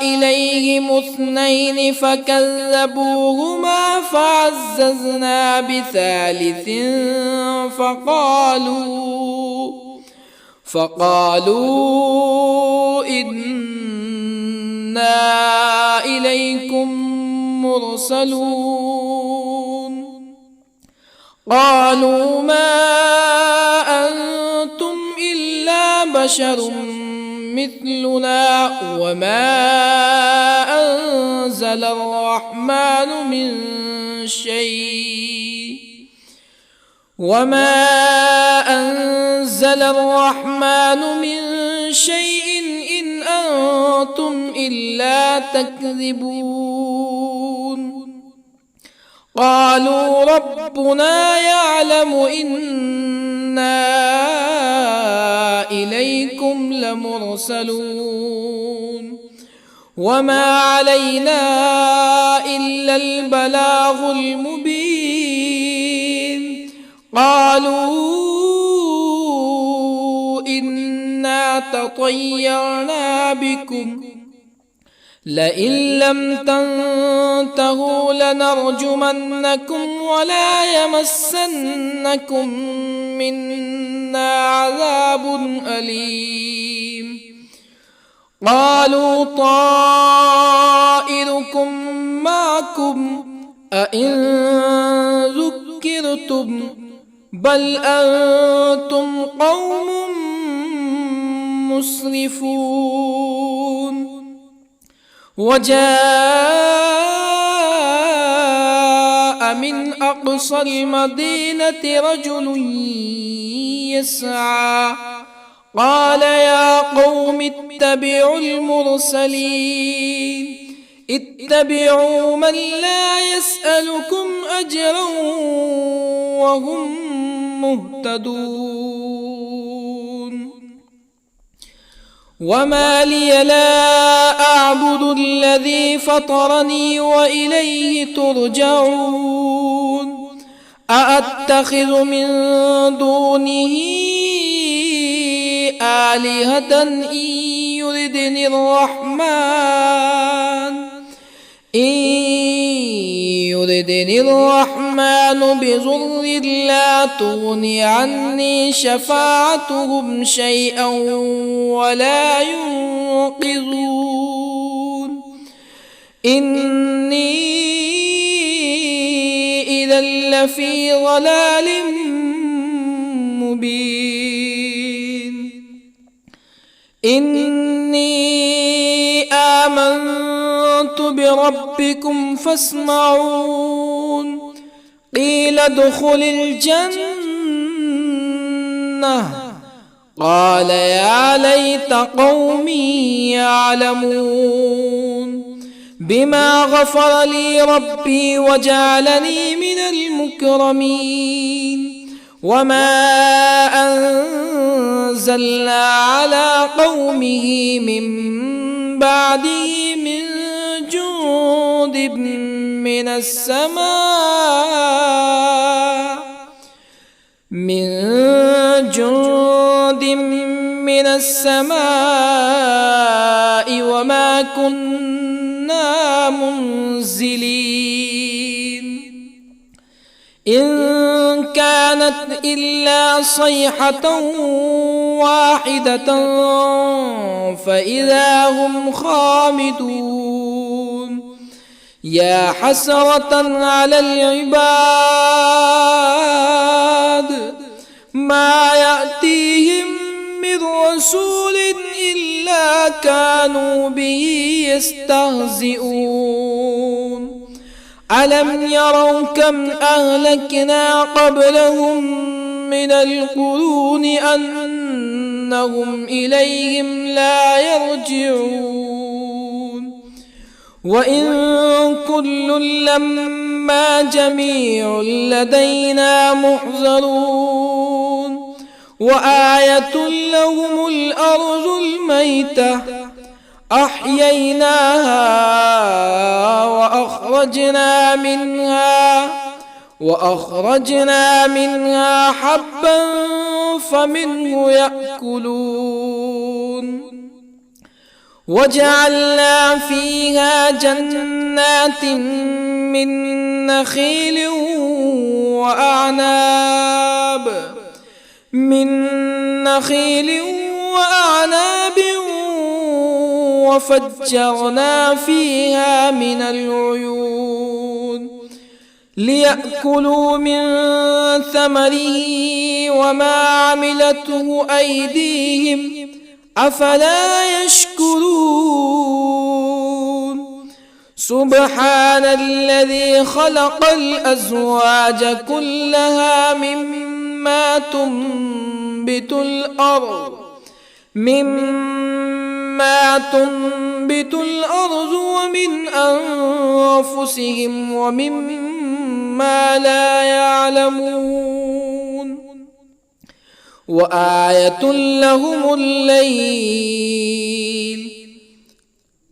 إليهم اثنين فكذبوهما فعززنا بثالث فقالوا إنا إليكم مرسلون قالوا ما أنتم إلا بشر مثلنا وما أنزل الرحمن من شيء إن أنتم إلا تكذبون قالوا ربنا يعلم إنا إليكم لمرسلون وما علينا إلا البلاغ المبين قالوا إنا تطيرنا بكم لئن لم تنتهوا لنرجمنكم ولا يمسنكم منا عذاب أليم. قالوا طائركم معكم أئن ذكرتم بل أنتم قوم مسرفون. وجاء من أقصى المدينة رجل يسعى قال يا قوم اتبعوا المرسلين اتبعوا من لا يسألكم أجرا وهم مهتدون. وما لي لا أعبد الذي فطرني وإليه ترجعون. أأتخذ من دونه آلهة إن يردني الرحمن بضر لا تغني عني شفاعتهم شيئا ولا ينقذون. إني إذا لفي ضلال مبين. إني آمنت بربكم فاسمعون. قيل ادخل الجنة قال يا ليت قومي يعلمون بما غفر لي ربي وجعلني من المكرمين. وما أنزلنا على قومه من بعده من جند من السماء وما كنا منزلين. إن كانت إلا صيحة واحدة فإذا هم خامدون. يا حسرة على العباد ما يأتيهم من رسول إلا كانوا به يستهزئون. ألم يروا كم أهلكنا قبلهم من القرون أنهم إليهم لا يرجعون. وإن كل لما جميع لدينا محضرون. وآية لهم الأرض الميتة أحييناها وأخرجنا منها حبا فمنه يأكلون. وجعلنا فيها جنات من نخيل وأعناب وفجرنا فيها من العيون ليأكلوا من ثمره وما عملته أيديهم أفلا يشكرون. سبحان الذي خلق الأزواج كلها مما تنبت الأرض ومن أنفسهم ومما لا يعلمون. وآية لهم الليل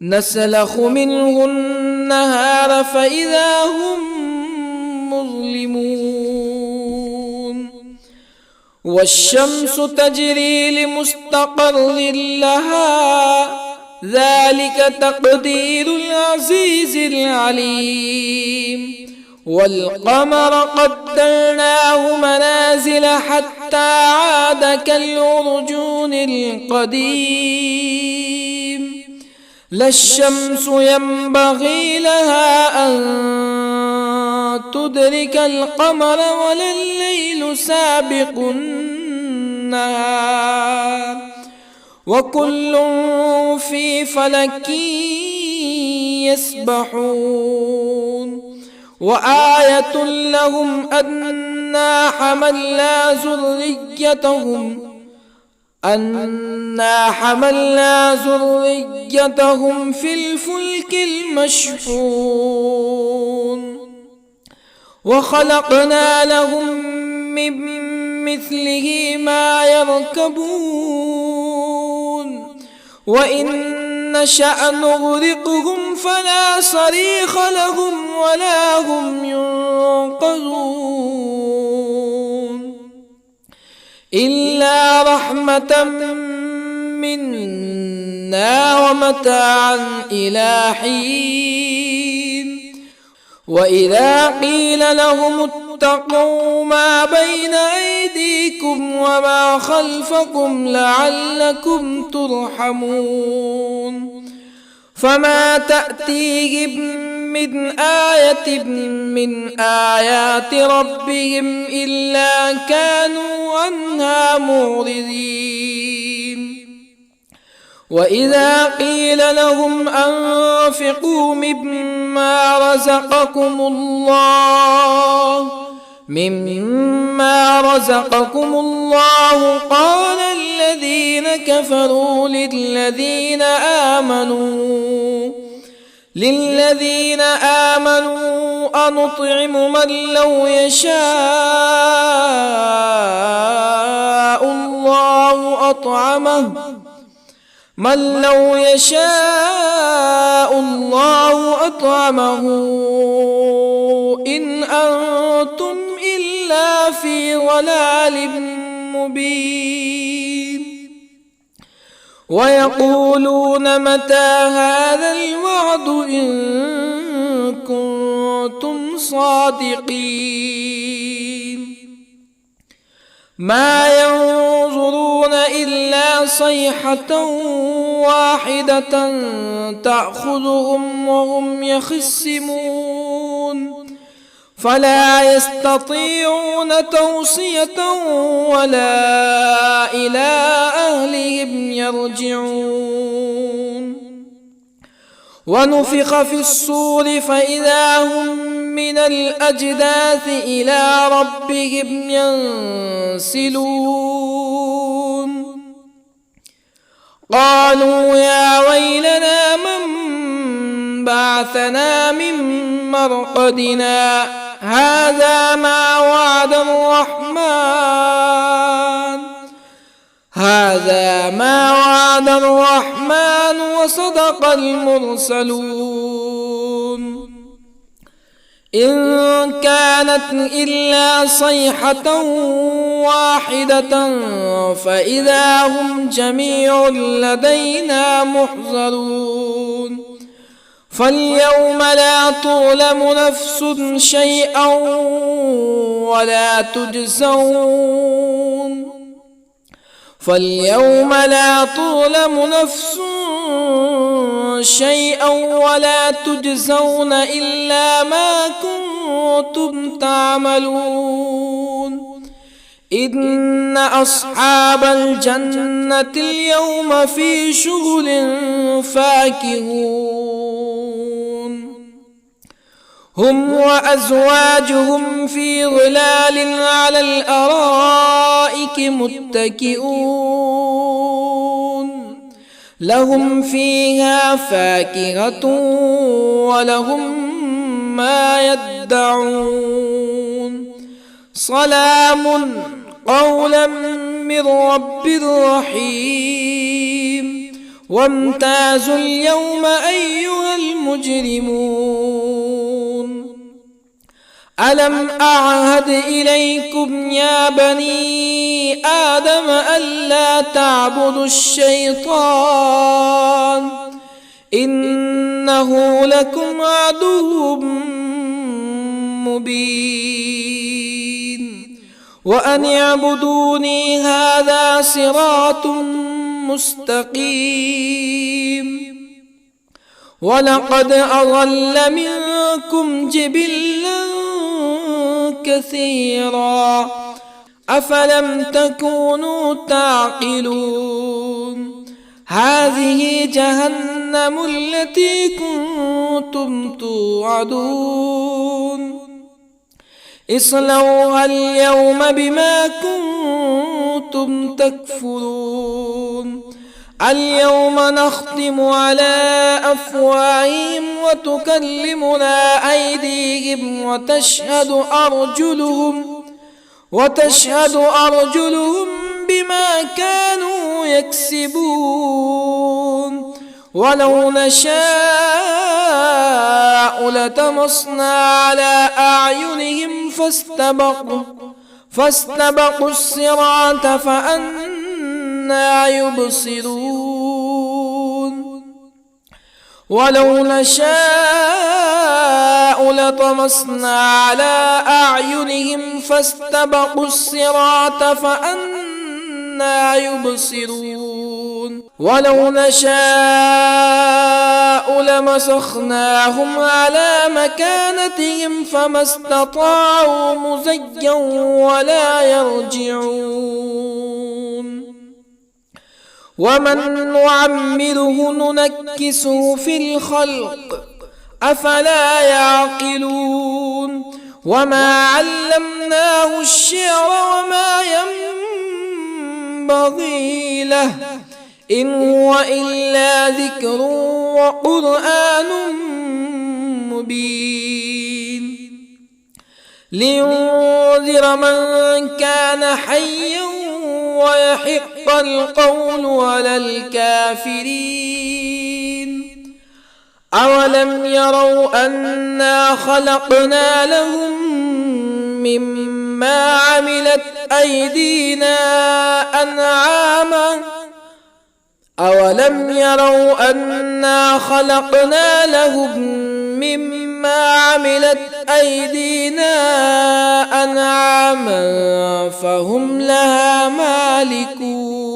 نسلخ منه النهار فإذا هم مظلمون. والشمس تجري لمستقر لها ذلك تقدير العزيز العليم. والقمر قدرناه منازل حتى عاد كالعرجون القديم. لا الشمس ينبغي لها أن تدرك القمر ولا الليل سابق النهار وكل في فلك يسبحون. وآية لهم أنا حملنا ذريتهم في الفلك المشحون وخلقنا لهم من مثله ما يركبون وإن نشأ نغرقهم فلا صريخ لهم ولا هم ينقذون إلا رحمة منا ومتاعا إلى حين. وإذا قيل لهم اتقوا ما بين أيديكم وما خلفكم لعلكم ترحمون فما تأتيهم من آية من آيات ربهم إلا كانوا عنها معرضين. وإذا قيل لهم أنفقوا مما رزقكم الله قال الذين كفروا للذين آمنوا أنطعم من لو يشاء الله أطعمه إن أنتم إلا في ضلال مبين. ويقولون متى هذا الوعد إن كنتم صادقين ما ينظرون إلا صيحة واحدة تأخذهم وهم يخصمون فلا يستطيعون توصية ولا إلى أهلهم يرجعون. ونفخ في الصور فإذا هم من الأجداث إلى ربهم ينسلون قالوا يا ويلنا من بعثنا من مرقدنا هذا ما وعد الرحمن وصدق المرسلون إن كانت إلا صيحة واحدة فإذا هم جميع لدينا محضرون فاليوم لا تظلم نفس شيئا ولا تجزون إلا ما كنتم تعملون إن أصحاب الجنة اليوم في شغل فاكهون هم وأزواجهم في ظلال على الأرائك متكئون لهم فيها فاكهة ولهم ما يدعون سلام قولا من رب رحيم وامتازوا اليوم أيها المجرمون ألم أعهد إليكم يا بني آدم ألا تعبدوا الشيطان إنه لكم عدو مبين وأن اعبدوني هذا صراط مستقيم ولقد أضل منكم جبلا كثيرا أفلم تكونوا تعقلون هذه جهنم التي كنتم توعدون اصلوها اليوم بما كنتم تكفرون اليوم نختم على أفواههم وتكلمنا أيديهم وتشهد أرجلهم بما كانوا يكسبون ولو نشاء لطمسنا على أعينهم فاستبقوا الصراط فأنى يبصرون ولو نشاء لطمسنا على أعينهم فاستبقوا الصراط فأنى يبصرون ولو نشاء لمسخناهم على مكانتهم فما استطاعوا مزيا ولا يرجعون ومن نعمره ننكسه في الخلق أفلا يعقلون وما علمناه الشعر وما ينبغي له إن هو إلا ذكر وقرآن مبين لينذر من كان حيا ويحق القول على الكافرين أولم يروا أنا خلقنا لهم مما عملت أيدينا أنعاما أولم يروا أنا خلقنا لهم مما عملت أيدينا أنعاما فهم لها مالكون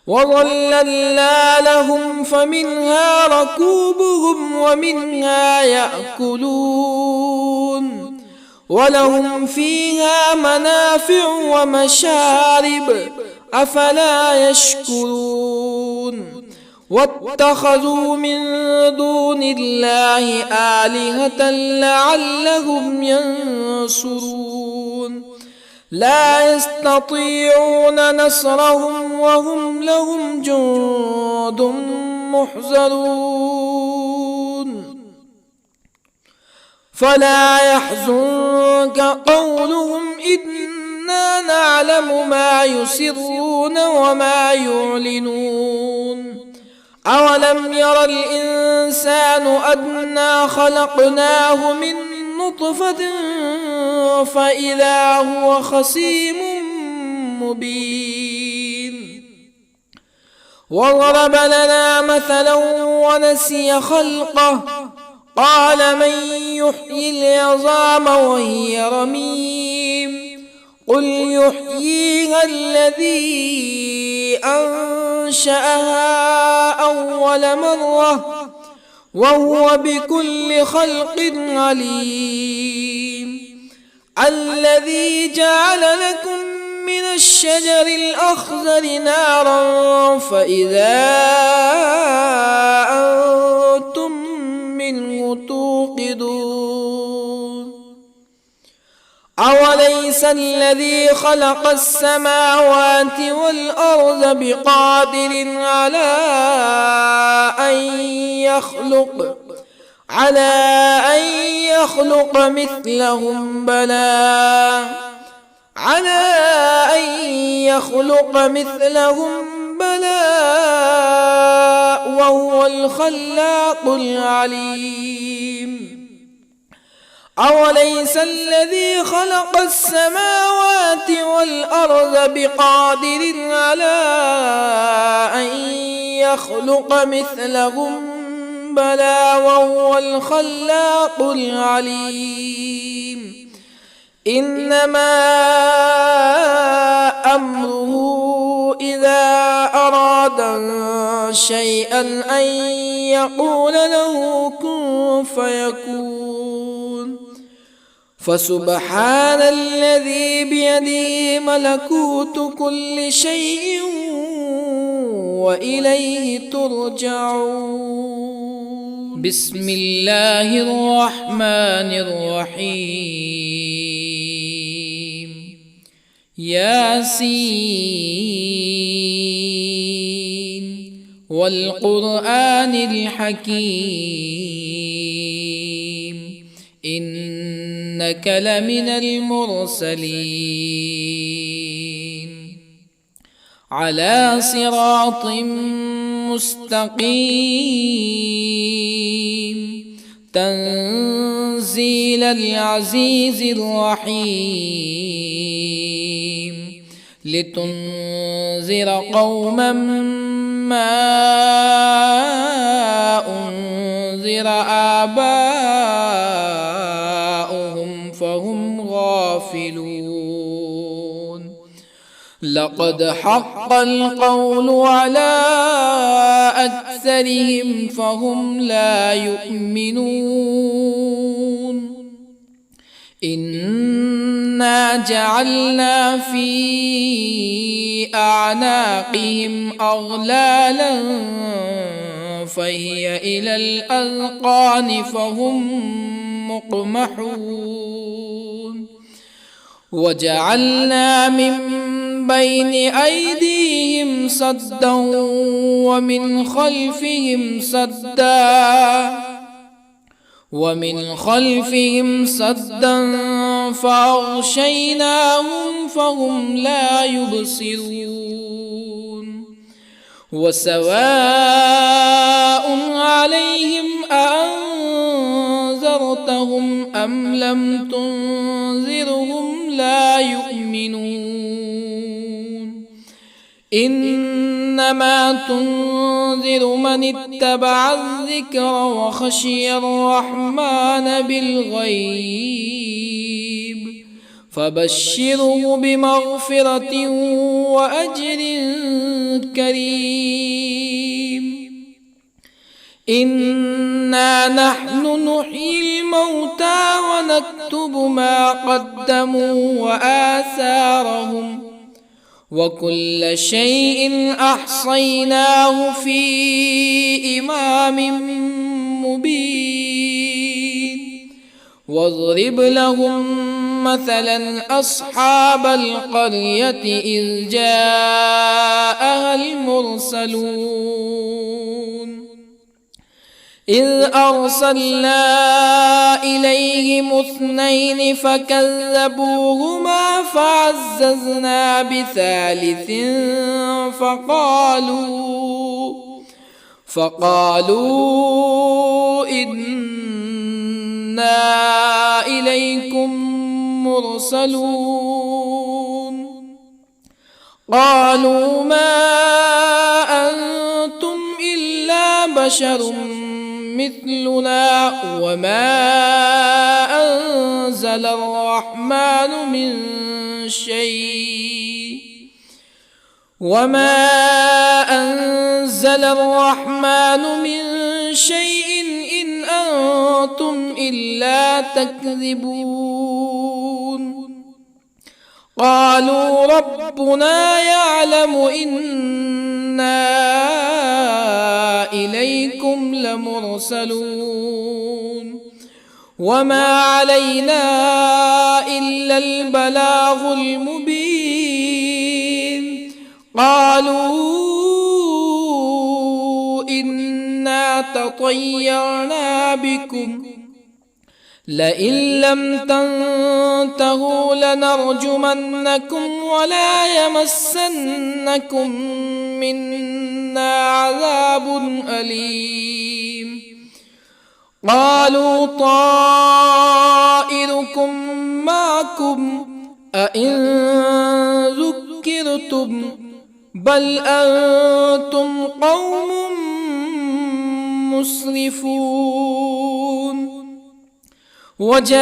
وظللنا لهم فمنها ركوبهم ومنها يأكلون ولهم فيها منافع ومشارب أفلا يشكرون واتخذوا من دون الله آلهة لعلهم ينصرون لا يستطيعون نصرهم وهم لهم جند محضرون فلا يحزنك قولهم إنا نعلم ما يسرون وما يعلنون أولم ير الإنسان أنا خلقناه من نطفة فإذا هو خصيم مبين وضرب لنا مثلا ونسي خلقه قال من يحيي العظام وهي رميم قل يحييها الذي أنشأها أول مرة وهو بكل خلق عليم الذي جعل لكم من الشجر الأخضر نارا فإذا أنتم منه توقدون أوليس الذي خلق السماوات والأرض بقادر على أن يخلق مثلهم بلى وهو الخلاق العليم أوليس الذي خلق السماوات والأرض بقادر على أن يخلق مثلهم بلى وهو الخلاق العليم إنما أمره إذا أراد شيئا أن يقول له كن فيكون فسبحان الذي بيده ملكوت كل شيء وإليه ترجعون. بسم الله الرحمن الرحيم. ياسين والقرآن الحكيم إنك لمن المرسلين على صراط مستقيم تنزيل العزيز الرحيم لتنذر قوما ما أنذر آباؤهم فهم غافلون لقد حق القول على أكثرهم فهم لا يؤمنون إنا جعلنا في أعناقهم أغلالا فهي إلى الأذقان فهم مقمحون وجعلنا من بين أيديهم سدا ومن خلفهم سدا فأغشيناهم فهم لا يبصرون وسواء عليهم أأنذرتهم أم لم تنذرهم لا يؤمنون إنما تنذر من اتبع الذكر وخشي الرحمن بالغيب فبشره بمغفرة وأجر كريم إنا نحن نحيي الموتى ونكتب ما قدموا وآثارهم وكل شيء أحصيناه في إمام مبين واضرب لهم مثلا أصحاب القرية إذ جاءها المرسلون إذ أرسلنا إليهم اثنين فكذبوهما فعززنا بثالث فقالوا إنا إليكم مرسلون قالوا ما أنتم إلا بشر مثلنا وما أنزل الرحمن من شيء إن أنتم إلا تكذبون قالوا ربنا يعلم إنا إليكم لمرسلون وما علينا إلا البلاغ المبين قالوا إنا تطيرنا بكم لئن لم تنتهوا لنرجمنكم ولا يمسنكم منا عذاب أليم قالوا طائركم معكم أئن ذكرتم بل أنتم قوم مسرفون. وجاء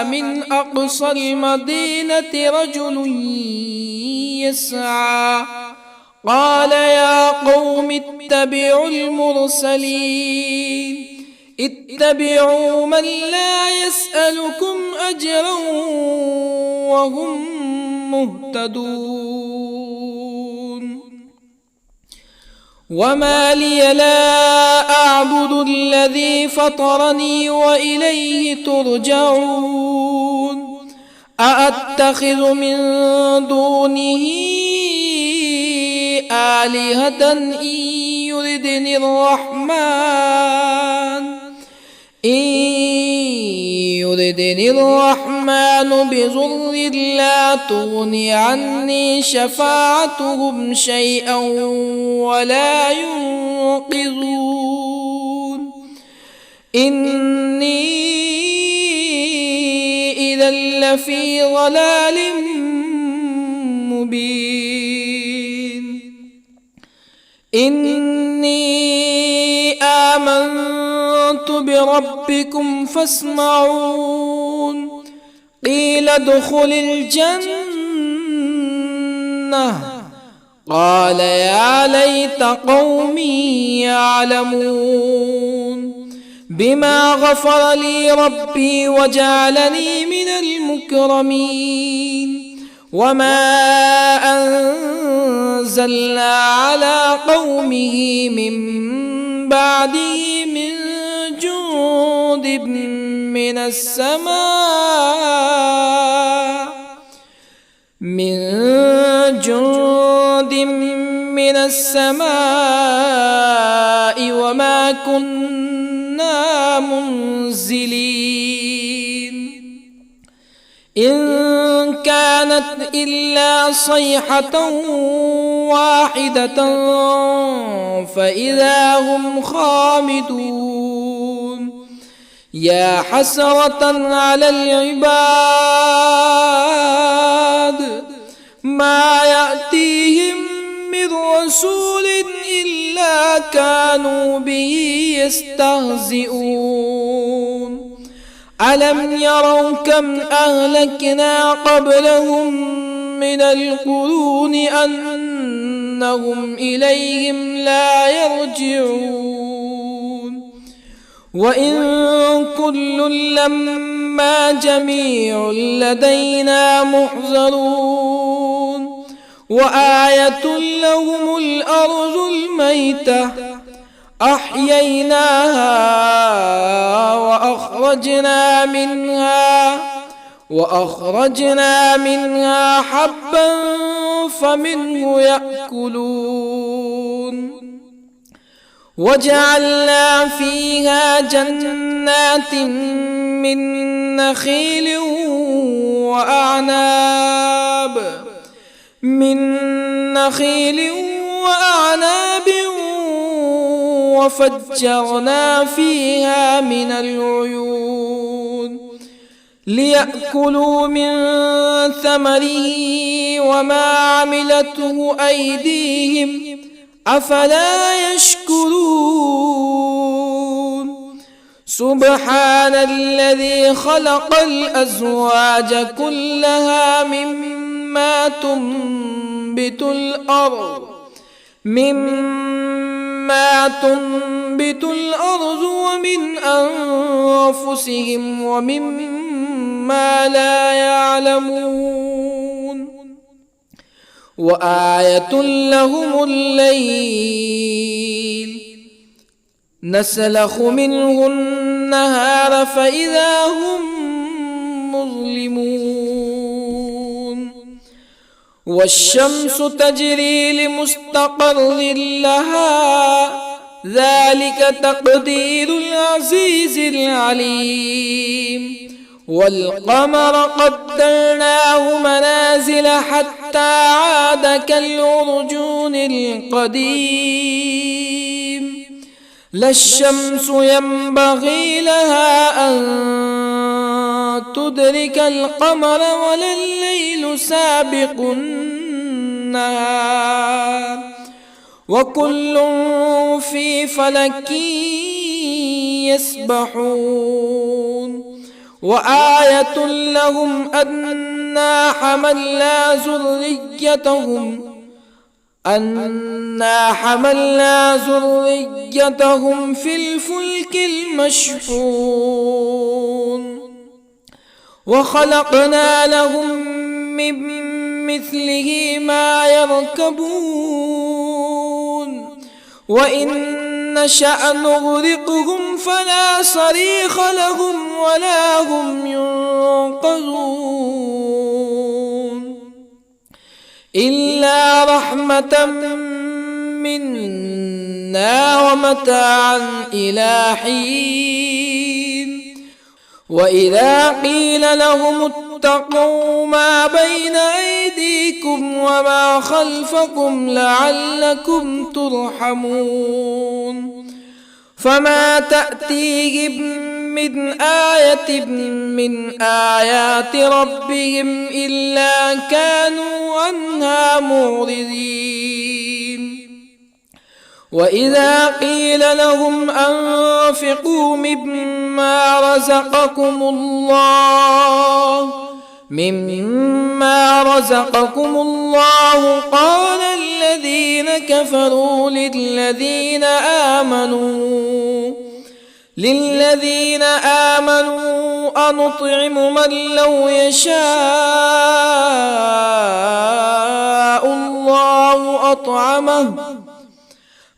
من أقصى المدينة رجل يسعى قال يا قوم اتبعوا المرسلين اتبعوا من لا يسألكم أجرا وهم مهتدون. وما لي لا أعبد الذي فطرني وإليه ترجعون. أأتخذ من دونه آلهة إن يردني الرحمن بضر لا تغني عني شفاعتهم شيئا ولا ينقذون. إني إذا لفي ضلال مبين. إني آمنت بربكم فاسمعون. قيل ادخل الجنة قال يا ليت قومي يعلمون بما غفر لي ربي وجعلني من المكرمين. وما أنزلنا على قومه من بعده من جند من السماء وما كنا منزلين. إن كانت إلا صيحة واحدة فإذا هم خامدون. يا حسرة على العباد ما يأتيهم من رسول إلا كانوا به يستهزئون. ألم يروا كم أهلكنا قبلهم من القرون أنهم إليهم لا يرجعون. وإن كل لما جميع لدينا محضرون. وآية لهم الأرض الميتة أحييناها وأخرجنا منها حبا فمنه يأكلون. وجعلنا فيها جنات من نخيل وأعناب وفجرنا فيها من العيون ليأكلوا من ثمره وما عملته أيديهم أفلا يشكرون. سبحان الذي خلق الأزواج كلها مما تنبت الأرض ومن أنفسهم ومما لا يعلمون. وآية لهم الليل نسلخ منه النهار فإذا هم مظلمون. والشمس تجري لمستقر لها ذلك تقدير العزيز العليم. والقمر قدرناه منازل حتى عاد كالعرجون القديم. لا الشمس ينبغي لها أن تدرك القمر ولا الليل سابق النهار وكل في فلك يسبحون وآية لهم أنا حملنا ذريتهم في الفلك المشحون وخلقنا لهم من مثله ما يركبون وإن نشأ نغرقهم فلا صريخ لهم ولا هم ينقذون إلا رحمة منا ومتاعا إلى حين وإذا قيل لهم اتقوا ما بين أيديكم وما خلفكم لعلكم ترحمون فما تأتيهم من آية من آيات ربهم إلا كانوا عنها معرضين وإذا قيل لهم أنفقوا مما رزقكم الله قال الذين كفروا للذين آمنوا أنطعم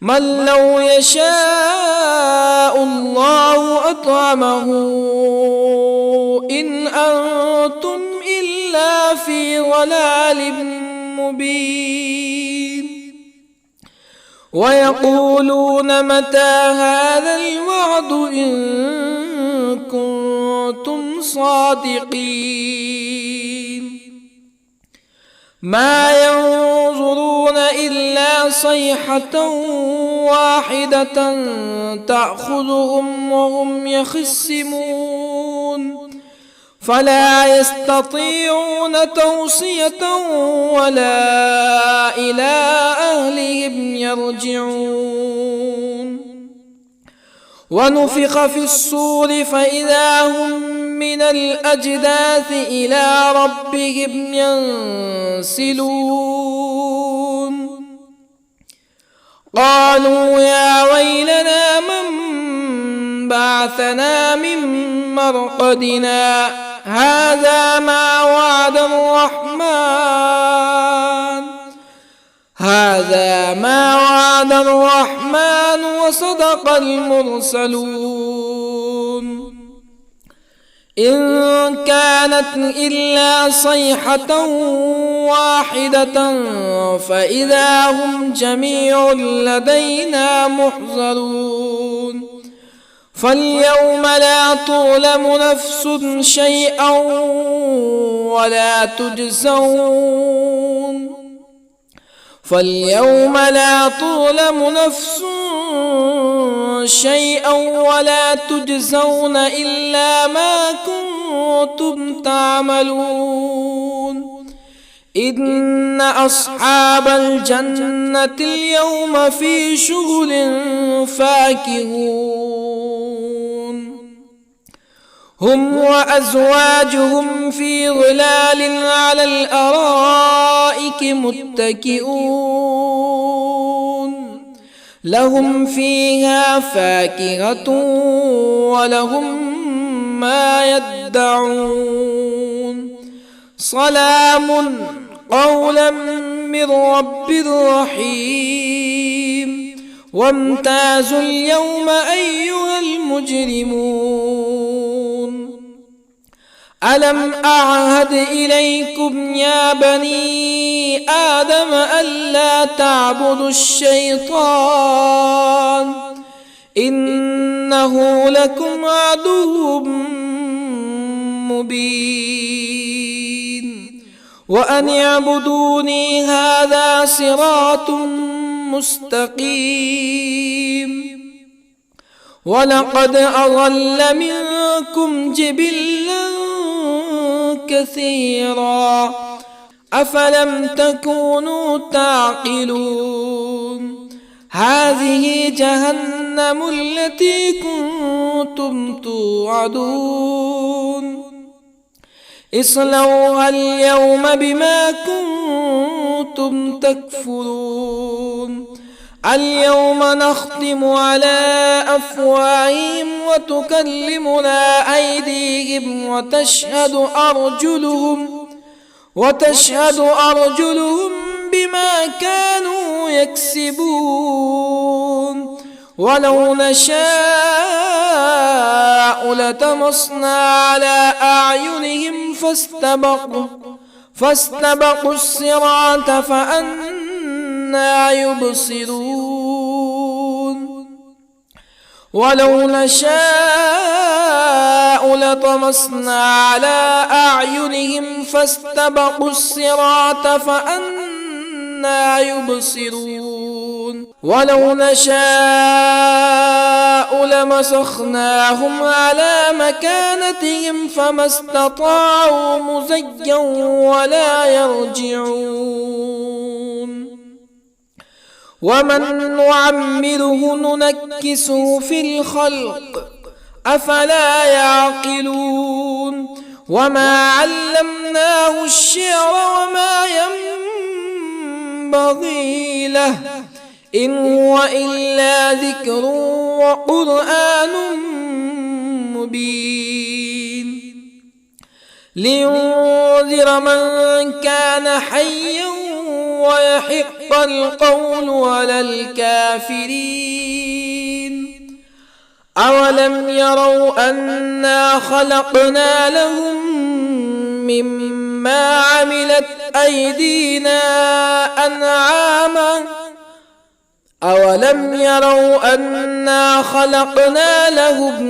من لو يشاء الله أطعمه إن أنتم إلا في ضلال مبين ويقولون متى هذا الوعد إن كنتم صادقين ما ينظرون إلا صيحة واحدة تأخذهم وهم يخصمون فلا يستطيعون توصية ولا إلى أهلهم يرجعون ونفخ في الصور فإذا هم من الأجداث إلى ربهم ينسلون قالوا يا ويلنا من بعثنا من مرقدنا هذا ما وعد الرحمن وصدق المرسلون إن كانت إلا صيحة واحدة فإذا هم جميع لدينا محضرون فاليوم لا تظلم نفس شيئا ولا تجزون إلا ما كنتم تعملون إن أصحاب الجنة اليوم في شغل فاكهون هم وأزواجهم في ظلال على الأرائك متكئون لهم فيها فاكهة ولهم ما يدعون سلام قولا من رب رحيم وامتازوا اليوم أيها المجرمون ألم أعهد إليكم يا بني آدم ألا تعبدوا الشيطان إنه لكم عدو مبين وأن اعبدوني هذا صراط مستقيم ولقد أضل منكم جبلا كثيرا أفلم تكونوا تعقلون هذه جهنم التي كنتم توعدون اصلوها اليوم بما كنتم تكفرون اليوم نختم على أفواههم وتكلمنا أيديهم وتشهد أرجلهم بما كانوا يكسبون ولو نشاء لطمسنا على أعينهم فاستبقوا الصراط فأنى يبصرون ولو نشاء لطمسنا على أعينهم فاستبقوا الصراط فأنى يبصرون ولو نشاء لمسخناهم على مكانتهم فما استطاعوا مزيا ولا يرجعون ومن نعمره ننكسه في الخلق أفلا يعقلون وما علمناه الشعر وما ينبغي له إن هو إلا ذكر وقرآن مبين لينذر من كان حيا ويحق القول على الكافرين أولم يروا أنا خلقنا لهم مما عملت أيدينا أنعاما أولم يروا أنا خلقنا لهم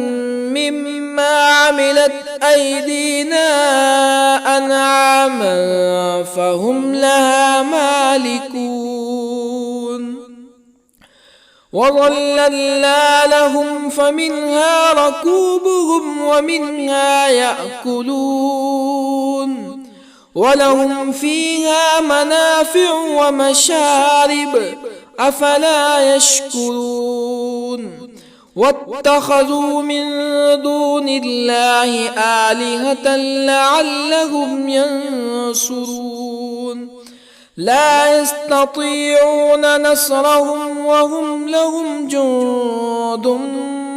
مما عملت أيدينا أنعاما فهم لها مالكون وظللنا لهم فمنها ركوبهم ومنها يأكلون ولهم فيها منافع ومشارب أفلا يشكرون واتخذوا من دون الله آلهة لعلهم ينصرون لا يستطيعون نصرهم وهم لهم جند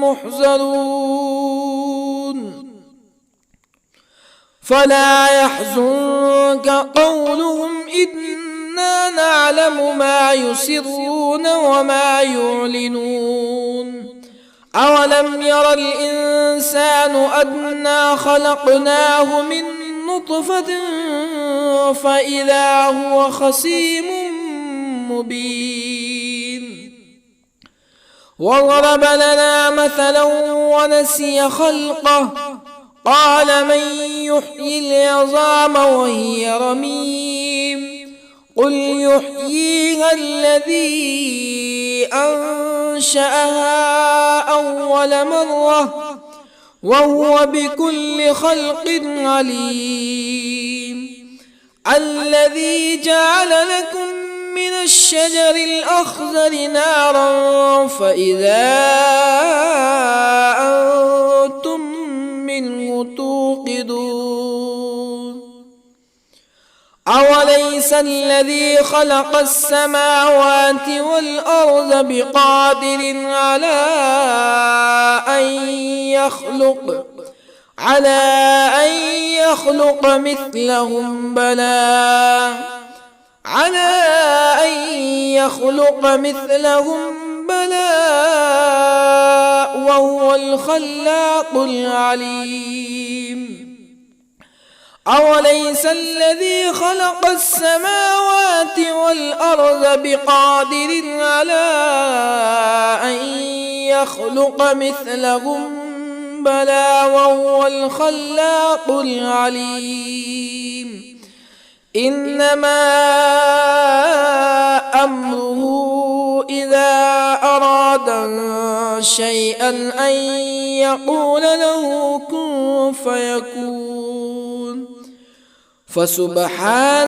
محضرون فلا يحزنك قولهم إنا نعلم ما يسرون وما يعلنون أولم ير الإنسان أنا خلقناه من نطفة فإذا هو خصيم مبين وضرب لنا مثلا ونسي خلقه قال من يحيي العظام وهي رميم قل يحييها الذي أنشأها أول مرة وهو بكل خلق عليم الذي جعل لكم من الشجر الأخضر نارا فإذا أنتم منه توقدون أوليس الذي خلق السماوات والأرض بقادر على أن يخلق مثلهم بلى وهو الخلاق العليم أوليس الذي خلق السماوات والأرض بقادر على أن يخلق مثلهم بلى وهو الخلاق العليم إنما أمره إذا أراد شيئا أن يقول له كن فيكون فسبحان